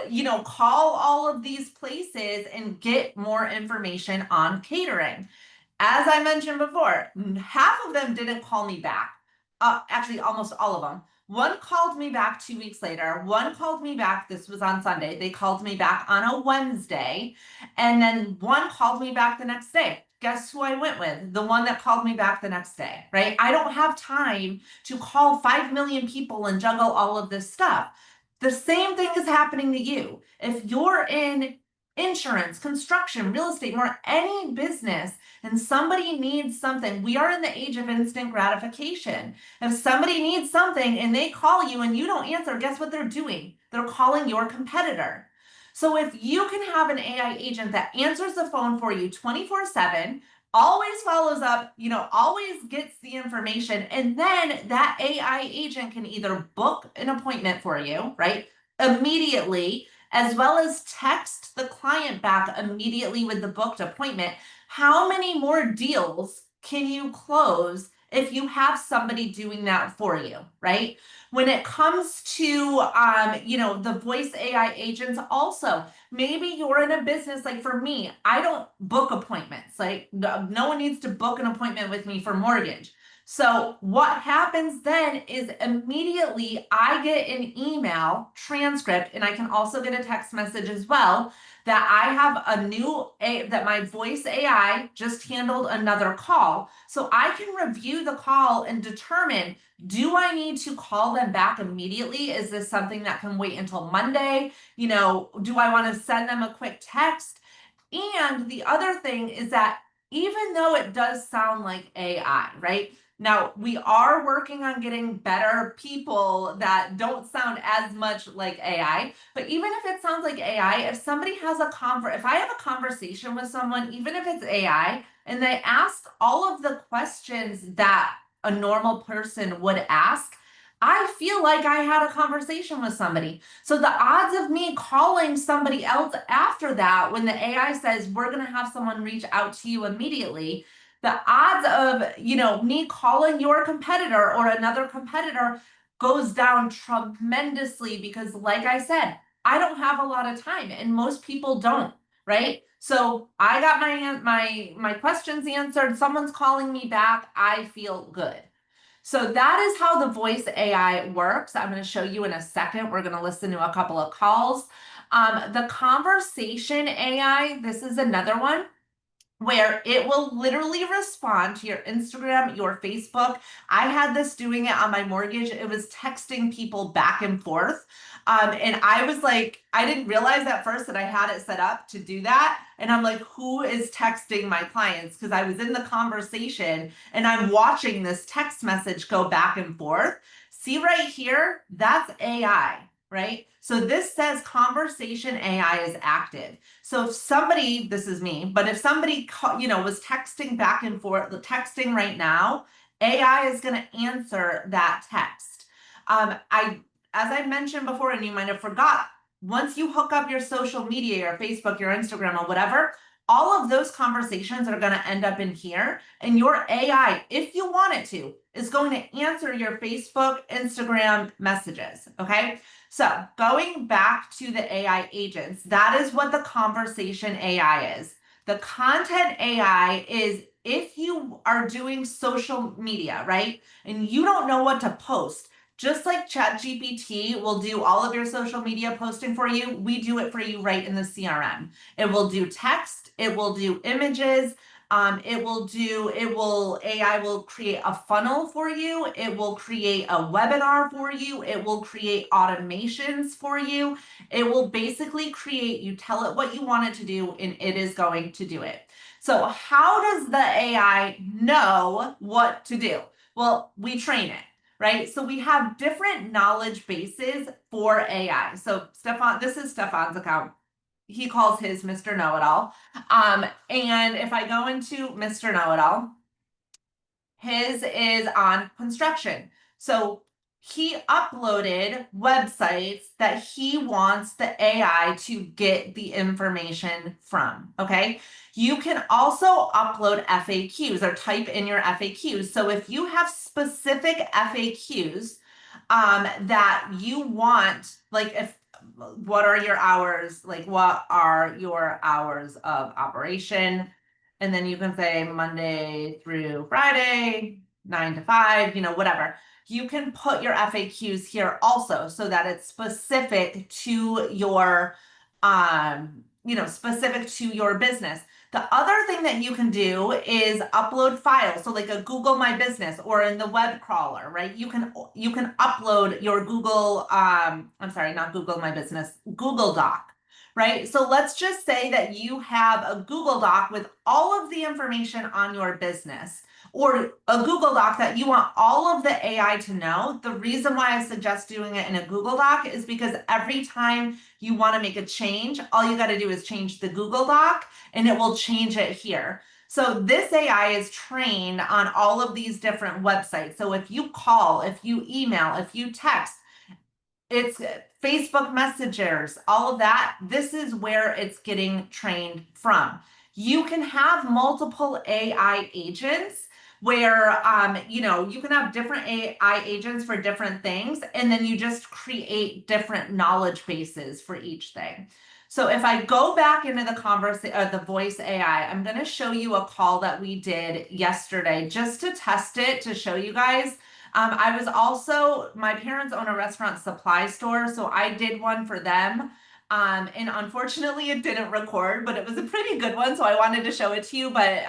call all of these places and get more information on catering. As I mentioned before, half of them didn't call me back. Actually, almost all of them. One called me back 2 weeks later. One called me back. This was on Sunday. They called me back on a Wednesday. And then one called me back the next day. Guess who I went with? The one that called me back the next day, right? I don't have time to call 5 million people and juggle all of this stuff. The same thing is happening to you. If you're in insurance, construction, real estate, or any business, and somebody needs something, we are in the age of instant gratification. If somebody needs something and they call you and you don't answer, guess what they're doing? They're calling your competitor. So if you can have an AI agent that answers the phone for you 24/7, always follows up, always gets the information, and then that AI agent can either book an appointment for you, right, immediately, as well as text the client back immediately with the booked appointment. How many more deals can you close if you have somebody doing that for you, right? When it comes to, the voice AI agents also, maybe you're in a business, like for me, I don't book appointments. Like no one needs to book an appointment with me for mortgage. So what happens then is immediately I get an email transcript, and I can also get a text message as well, that I have that my voice AI just handled another call. So I can review the call and determine, do I need to call them back immediately? Is this something that can wait until Monday? Do I want to send them a quick text? And the other thing is that even though it does sound like AI, right? Now, we are working on getting better people that don't sound as much like AI, but even if it sounds like AI, if somebody has if I have a conversation with someone, even if it's AI, and they ask all of the questions that a normal person would ask, I feel like I had a conversation with somebody. So the odds of me calling somebody else after that, when the AI says, we're going to have someone reach out to you immediately, the odds of, me calling your competitor or another competitor goes down tremendously, because like I said, I don't have a lot of time and most people don't, right? So I got my questions answered. Someone's calling me back. I feel good. So that is how the voice AI works. I'm going to show you in a second. We're going to listen to a couple of calls. The conversation AI, this is another one where it will literally respond to your Instagram, your Facebook. I had this doing it on my mortgage. It was texting people back and forth. And I was like, I didn't realize at first that I had it set up to do that. And I'm like, who is texting my clients? Because I was in the conversation and I'm watching this text message go back and forth. See right here, that's AI, right? So this says conversation AI is active. So if somebody, this is me, but if somebody, was texting back and forth, texting right now, AI is going to answer that text. As I mentioned before, and you might have forgot, once you hook up your social media, your Facebook, your Instagram, or whatever, all of those conversations are going to end up in here. And your AI, if you want it to, is going to answer your Facebook, Instagram messages. Okay. So going back to the AI agents, that is what the conversation AI is. The content AI is if you are doing social media, right? And you don't know what to post, just like ChatGPT will do all of your social media posting for you, we do it for you right in the CRM. It will do text, it will do images, AI will create a funnel for you. It will create a webinar for you. It will create automations for you. It will basically you tell it what you want it to do, and it is going to do it. So how does the AI know what to do? Well, we train it, right? So we have different knowledge bases for AI. So this is Stefan's account. He calls his Mr. Know-It-All. And if I go into Mr. Know-It-All, his is on construction. So he uploaded websites that he wants the AI to get the information from, okay? You can also upload FAQs or type in your FAQs. So if you have specific FAQs that you want, like what are your hours? Like, what are your hours of operation? And then you can say Monday through Friday, 9 to 5, whatever. You can put your FAQs here also so that it's specific to your, specific to your business. The other thing that you can do is upload files. So like a Google My Business or in the web crawler, right? You can upload your Google, I'm sorry, not Google My Business, Google Doc, right? So let's just say that you have a Google Doc with all of the information on your business, or a Google Doc that you want all of the AI to know. The reason why I suggest doing it in a Google Doc is because every time you want to make a change, all you got to do is change the Google Doc and it will change it here. So this AI is trained on all of these different websites. So if you call, if you email, if you text, it's Facebook messengers, all of that, this is where it's getting trained from. You can have multiple AI agents, where you can have different AI agents for different things, and then you just create different knowledge bases for each thing. So if I go back into the voice AI, I'm going to show you a call that we did yesterday just to test it to show you guys. I was also, my parents own a restaurant supply store, so I did one for them. And unfortunately it didn't record, but it was a pretty good one. So I wanted to show it to you, but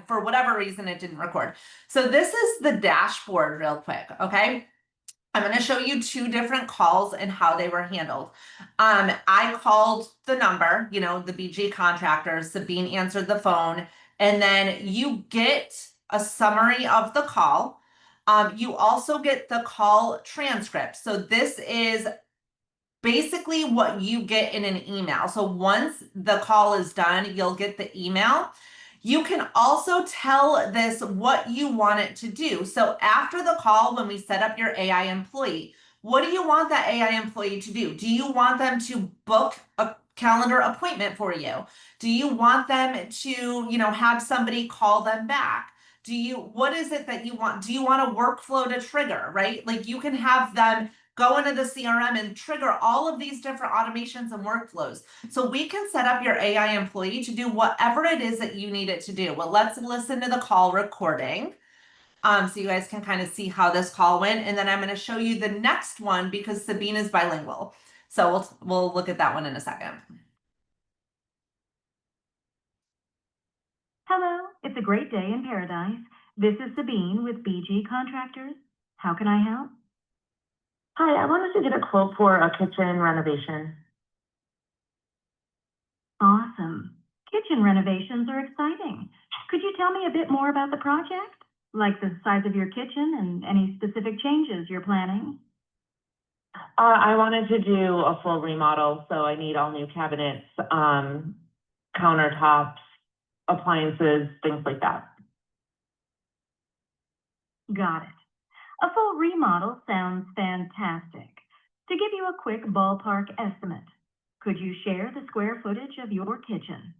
for whatever reason, it didn't record. So this is the dashboard real quick. Okay. I'm going to show you two different calls and how they were handled. I called the number, the BG contractor. Sabine answered the phone, and then you get a summary of the call. You also get the call transcript. So this is basically what you get in an email. So once the call is done, you'll get the email. You can also tell this what you want it to do. So after the call, when we set up your AI employee, what do you want that AI employee to do? Do you want them to book a calendar appointment for you? Do you want them to, have somebody call them back? What is it that you want? Do you want a workflow to trigger, right? Like you can have them go into the CRM and trigger all of these different automations and workflows. So we can set up your AI employee to do whatever it is that you need it to do. Well, let's listen to the call recording. So you guys can kind of see how this call went. And then I'm going to show you the next one because Sabine is bilingual. So we'll look at that one in a second. Hello, it's a great day in paradise. This is Sabine with BG Contractors. How can I help? Hi, I wanted to get a quote for a kitchen renovation. Awesome. Kitchen renovations are exciting. Could you tell me a bit more about the project? Like the size of your kitchen and any specific changes you're planning? I wanted to do a full remodel, so I need all new cabinets, countertops, appliances, things like that. Got it. A full remodel sounds fantastic. To give you a quick ballpark estimate, could you share the square footage of your kitchen?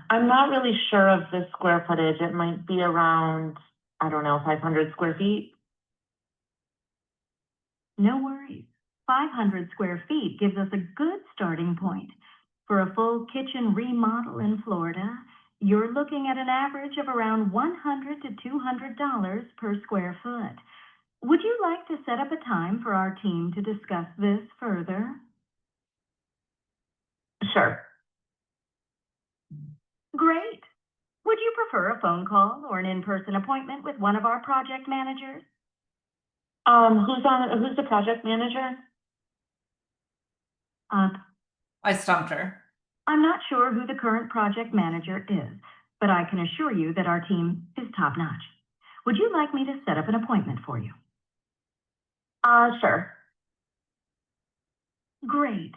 I'm not really sure of the square footage. It might be around, 500 square feet. No worries. 500 square feet gives us a good starting point. For a full kitchen remodel in Florida, you're looking at an average of around $100 to $200 per square foot. Would you like to set up a time for our team to discuss this further? Sure. Great. Would you prefer a phone call or an in-person appointment with one of our project managers? Who's the project manager? I stumped her. I'm not sure who the current project manager is, but I can assure you that our team is top-notch. Would you like me to set up an appointment for you? Sure. Great.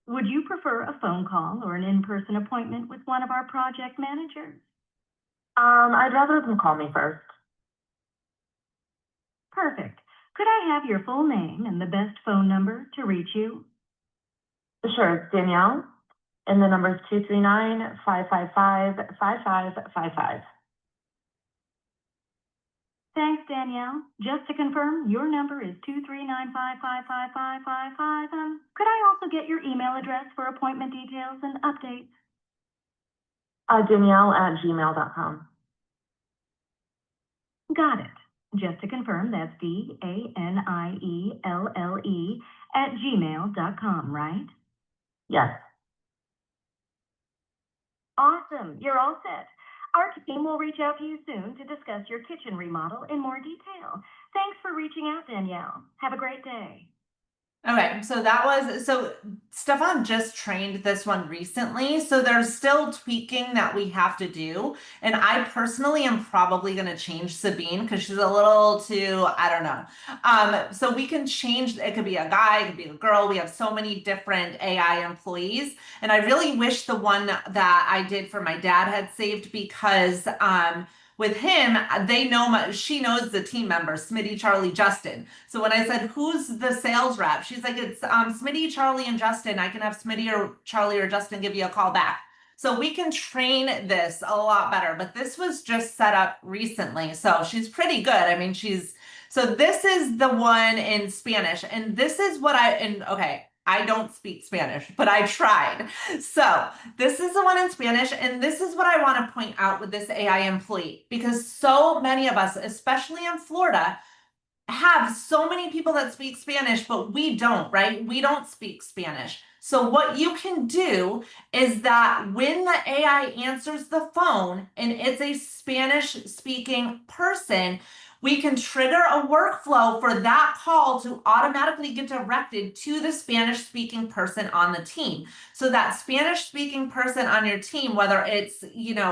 Would you prefer a phone call or an in-person appointment with one of our project managers? I'd rather them call me first. Perfect. Could I have your full name and the best phone number to reach you? Sure, it's Danielle, and the number is 239-555-5555. Thanks, Danielle. Just to confirm, your number is 239-555-5555. Could I also get your email address for appointment details and updates? Danielle@gmail.com. Got it. Just to confirm, that's DANIELLE@gmail.com, right? Yes. Awesome. You're all set. Our team will reach out to you soon to discuss your kitchen remodel in more detail. Thanks for reaching out, Danielle. Have a great day. Okay, so Stefan just trained this one recently, so there's still tweaking that we have to do. And I personally am probably going to change Sabine because she's a little too, I don't know. So we can change, it could be a guy, it could be a girl. We have so many different AI employees. And I really wish the one that I did for my dad had saved because with him, she knows the team members, Smitty, Charlie, Justin. So when I said, who's the sales rep? She's like, it's Smitty, Charlie, and Justin. I can have Smitty or Charlie or Justin give you a call back. So we can train this a lot better, but this was just set up recently. So she's pretty good. I mean, so this is the one in Spanish, and this is what okay, I don't speak Spanish, but I tried. So this is the one in Spanish, and this is what I want to point out with this AI employee, because so many of us, especially in Florida, have so many people that speak Spanish, but we don't, right? We don't speak Spanish. So what you can do is that when the AI answers the phone and it's a Spanish speaking person, we can trigger a workflow for that call to automatically get directed to the Spanish speaking person on the team. So that Spanish speaking person on your team, whether it's,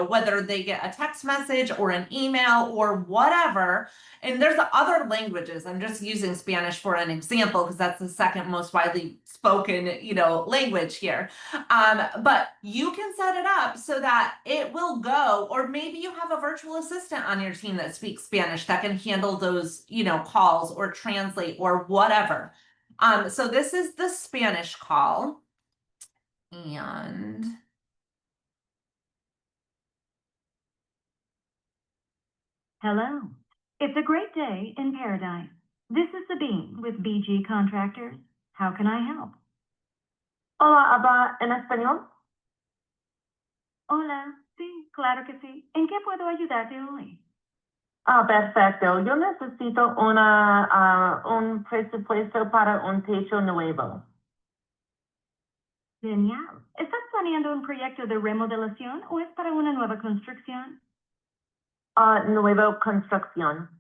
whether they get a text message or an email or whatever, and there's other languages. I'm just using Spanish for an example because that's the second most widely spoken, language here. But you can set it up so that it will go, or maybe you have a virtual assistant on your team that speaks Spanish that can handle those, calls or translate or whatever. So this is the Spanish call. And Hello. It's a great day in paradise. This is Sabine with BG Contractors. How can I help? Hola, ¿habla en español? Hola. Sí, claro que sí. ¿En qué puedo ayudarte hoy? Perfecto. Yo necesito un presupuesto para un techo nuevo. Genial. ¿Estás planeando un proyecto de remodelación o es para una nueva construcción? Nueva construcción.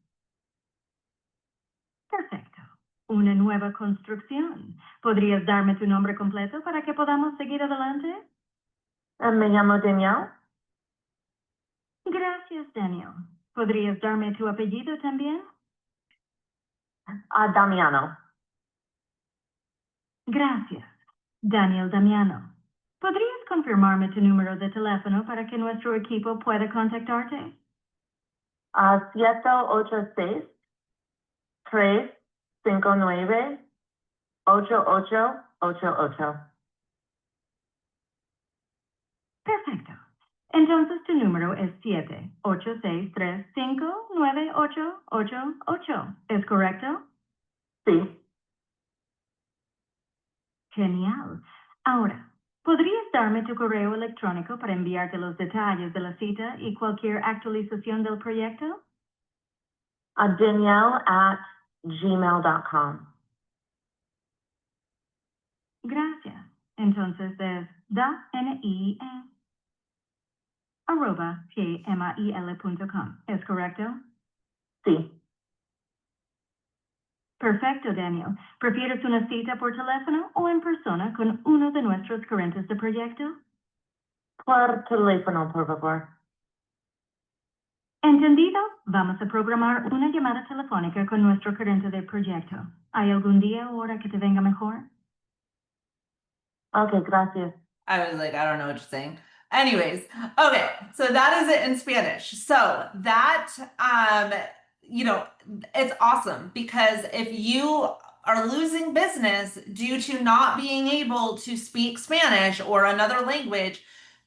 Perfecto. Una nueva construcción. ¿Podrías darme tu nombre completo para que podamos seguir adelante? Me llamo Danielle. Gracias, Daniel. ¿Podrías darme tu apellido también? Damianov. Gracias. Daniel Damianov. ¿Podrías confirmarme tu número de teléfono para que nuestro equipo pueda contactarte? 786-359-8888. Perfecto. Entonces tu número es 786-359-8888. ¿Es correcto? Sí. Genial. Ahora, ¿podrías darme tu correo electrónico para enviarte los detalles de la cita y cualquier actualización del proyecto? Danielle@gmail.com. Gracias. Entonces es danie@gmail.com. ¿Es correcto? Sí. Perfecto, Daniel. ¿Prefieres una cita por teléfono o en persona con uno de nuestros gerentes de proyecto? Por teléfono, por favor. Entendido. Vamos a programar una llamada telefónica con nuestro gerente de proyecto. ¿Hay algún día o hora que te venga mejor? Okay, gracias. I was like, I don't know what you're saying. Anyways, okay, so that is it in Spanish. So that, it's awesome because if you are losing business due to not being able to speak Spanish or another language,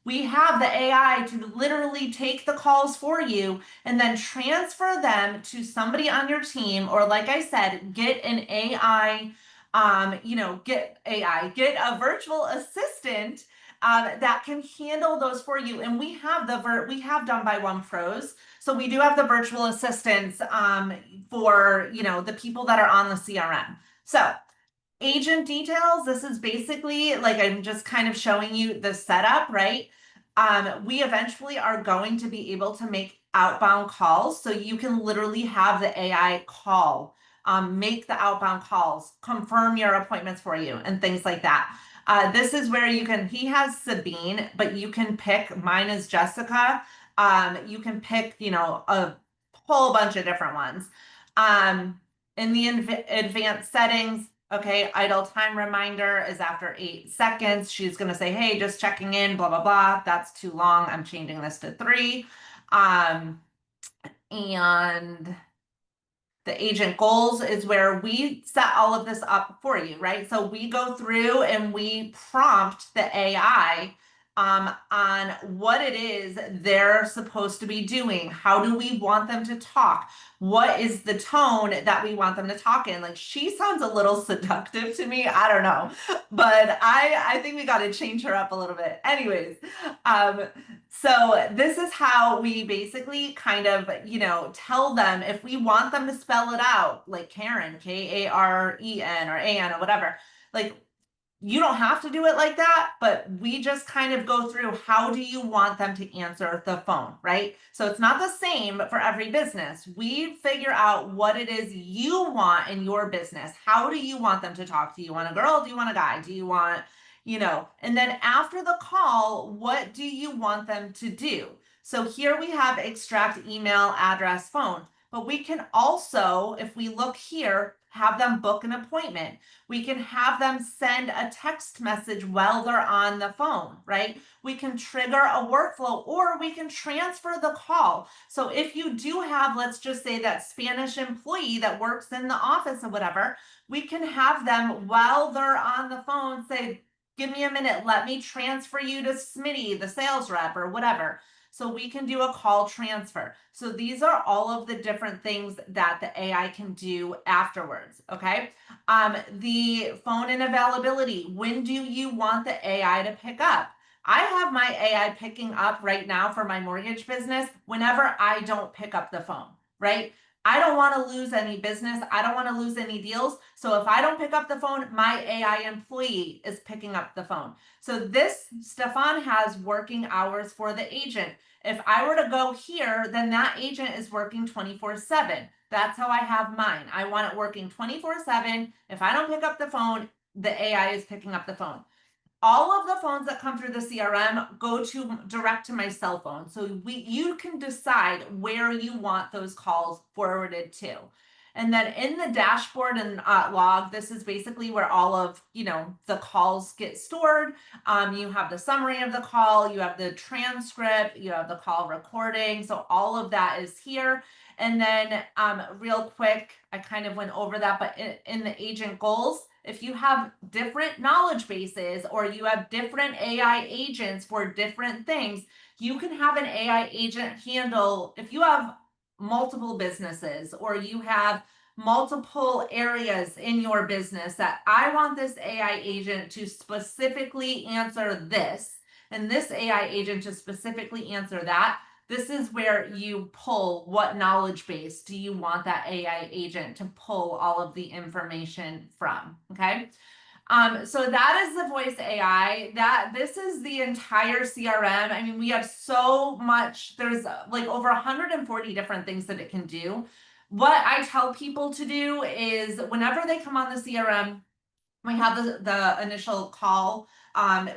we have the AI to literally take the calls for you and then transfer them to somebody on your team, or like I said, get an AI, get a virtual assistant that can handle those for you. And we have we have Done by One Pros. So we do have the virtual assistants for, the people that are on the CRM. So agent details, this is basically like, I'm just kind of showing you the setup, right? We eventually are going to be able to make outbound calls. So you can literally have the AI call, make the outbound calls, confirm your appointments for you and things like that. This is where he has Sabine, but you can pick, mine is Jessica. You can pick, a whole bunch of different ones. In the advanced settings, okay, idle time reminder is after 8 seconds. She's going to say, hey, just checking in, blah, blah, blah. That's too long. I'm changing this to 3. And the agent goals is where we set all of this up for you, right? So we go through and we prompt the AI on what it is they're supposed to be doing. How do we want them to talk? What is the tone that we want them to talk in? Like, she sounds a little seductive to me. I don't know, but I think we got to change her up a little bit. Anyways, so this is how we basically kind of, tell them if we want them to spell it out, like Karen, Karen or An or whatever. Like, you don't have to do it like that, but we just kind of go through how do you want them to answer the phone, right? So it's not the same for every business. We figure out what it is you want in your business. How do you want them to talk? Do you want a girl? Do you want a guy? Do you want, and then after the call, what do you want them to do? So here we have extract email, address, phone, but we can also, if we look here, have them book an appointment. We can have them send a text message while they're on the phone, right? We can trigger a workflow, or we can transfer the call. So if you do have, let's just say, that Spanish employee that works in the office or whatever, we can have them while they're on the phone say, give me a minute, let me transfer you to Smitty, the sales rep or whatever. So we can do a call transfer. So these are all of the different things that the AI can do afterwards, okay? The phone and availability. When do you want the AI to pick up? I have my AI picking up right now for my mortgage business whenever I don't pick up the phone, right? I don't want to lose any business. I don't want to lose any deals. So if I don't pick up the phone, my AI employee is picking up the phone. So this, Stefan has working hours for the agent. If I were to go here, then that agent is working 24/7. That's how I have mine. I want it working 24/7. If I don't pick up the phone, the AI is picking up the phone. All of the phones that come through the CRM go to direct to my cell phone. So you can decide where you want those calls forwarded to. And then in the dashboard and log, this is basically where all of, the calls get stored. You have the summary of the call, you have the transcript, you have the call recording. So all of that is here. And then real quick, I kind of went over that, but in the agent goals, if you have different knowledge bases or you have different AI agents for different things, you can have an AI agent handle, if you have multiple businesses or you have multiple areas in your business that I want this AI agent to specifically answer this, and this AI agent to specifically answer that. This is where you pull what knowledge base do you want that AI agent to pull all of the information from, okay? So that is the voice AI. This is the entire CRM. I mean, we have so much, there's like over 140 different things that it can do. What I tell people to do is whenever they come on the CRM, we have the initial call.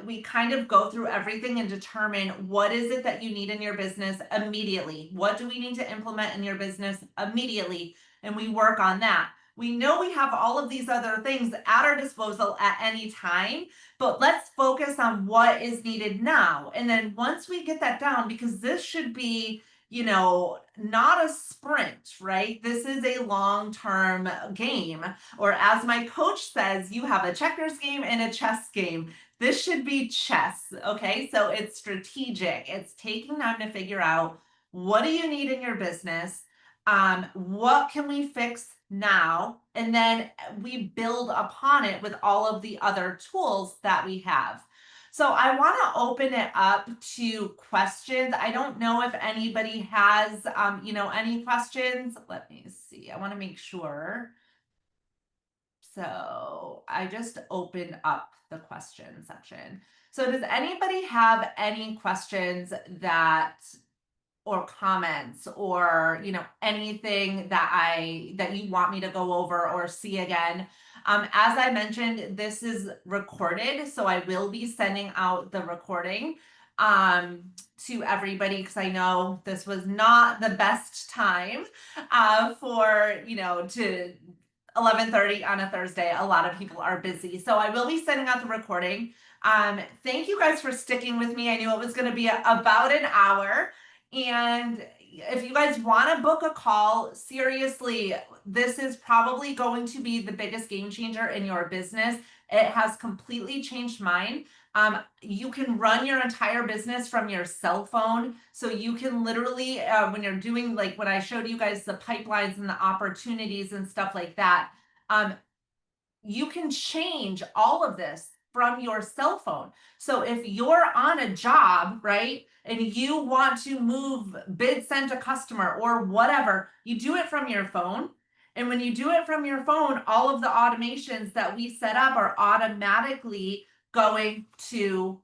We kind of go through everything and determine what is it that you need in your business immediately. What do we need to implement in your business immediately? And we work on that. We know we have all of these other things at our disposal at any time, but let's focus on what is needed now. And then once we get that down, because this should be, not a sprint, right? This is a long-term game. Or as my coach says, you have a checkers game and a chess game. This should be chess, okay? So it's strategic. It's taking time to figure out what do you need in your business? What can we fix now? And then we build upon it with all of the other tools that we have. So I want to open it up to questions. I don't know if anybody has, any questions. Let me see. I want to make sure. So I just opened up the question section. So does anybody have any questions or comments or anything that you want me to go over or see again? As I mentioned, this is recorded, so I will be sending out the recording to everybody because I know this was not the best time for to 11:30 on a Thursday. A lot of people are busy, so I will be sending out the recording. Thank you guys for sticking with me. I knew it was going to be about an hour. And if you guys want to book a call, seriously, this is probably going to be the biggest game changer in your business. It has completely changed mine. You can run your entire business from your cell phone. So you can literally, when you're doing, like when I showed you guys the pipelines and the opportunities and stuff like that, you can change all of this from your cell phone. So if you're on a job, right, and you want to move bid sent to customer or whatever, you do it from your phone. And when you do it from your phone, all of the automations that we set up are automatically going to,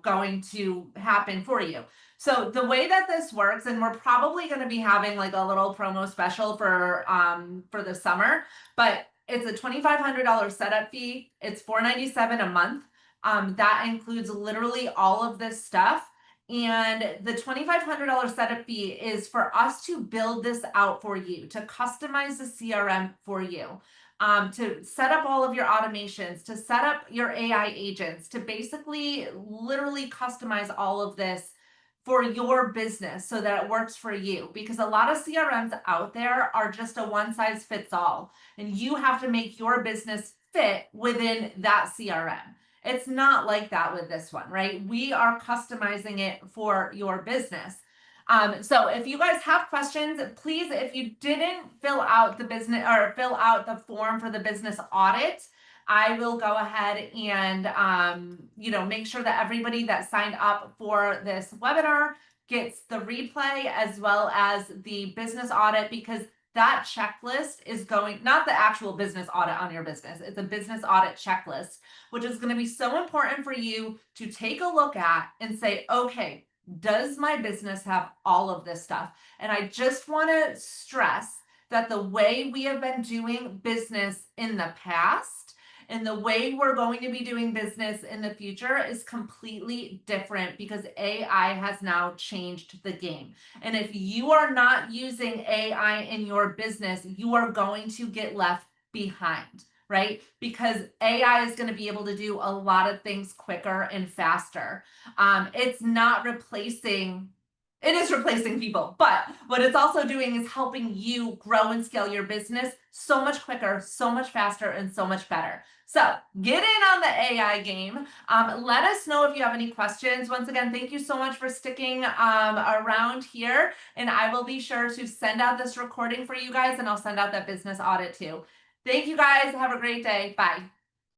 going to happen for you. So the way that this works, and we're probably going to be having like a little promo special for the summer, but it's a $2,500 setup fee. It's $497 a month. That includes literally all of this stuff. And the $2,500 setup fee is for us to build this out for you, to customize the CRM for you, to set up all of your automations, to set up your AI agents, to basically literally customize all of this for your business so that it works for you. Because a lot of CRMs out there are just a one size fits all, and you have to make your business fit within that CRM. It's not like that with this one, right? We are customizing it for your business. So if you guys have questions, please, if you didn't fill out the business or fill out the form for the business audit, I will go ahead and, make sure that everybody that signed up for this webinar gets the replay as well as the business audit, because that checklist is going, not the actual business audit on your business, it's a business audit checklist, which is going to be so important for you to take a look at and say, okay, does my business have all of this stuff? And I just want to stress that the way we have been doing business in the past and the way we're going to be doing business in the future is completely different, because AI has now changed the game. And if you are not using AI in your business, you are going to get left behind, right? Because AI is going to be able to do a lot of things quicker and faster. It's not replacing. It is replacing people, but what it's also doing is helping you grow and scale your business so much quicker, so much faster, and so much better. So get in on the AI game. Let us know if you have any questions. Once again, thank you so much for sticking around here, and I will be sure to send out this recording for you guys, and I'll send out that business audit too. Thank you guys. Have a great day. Bye.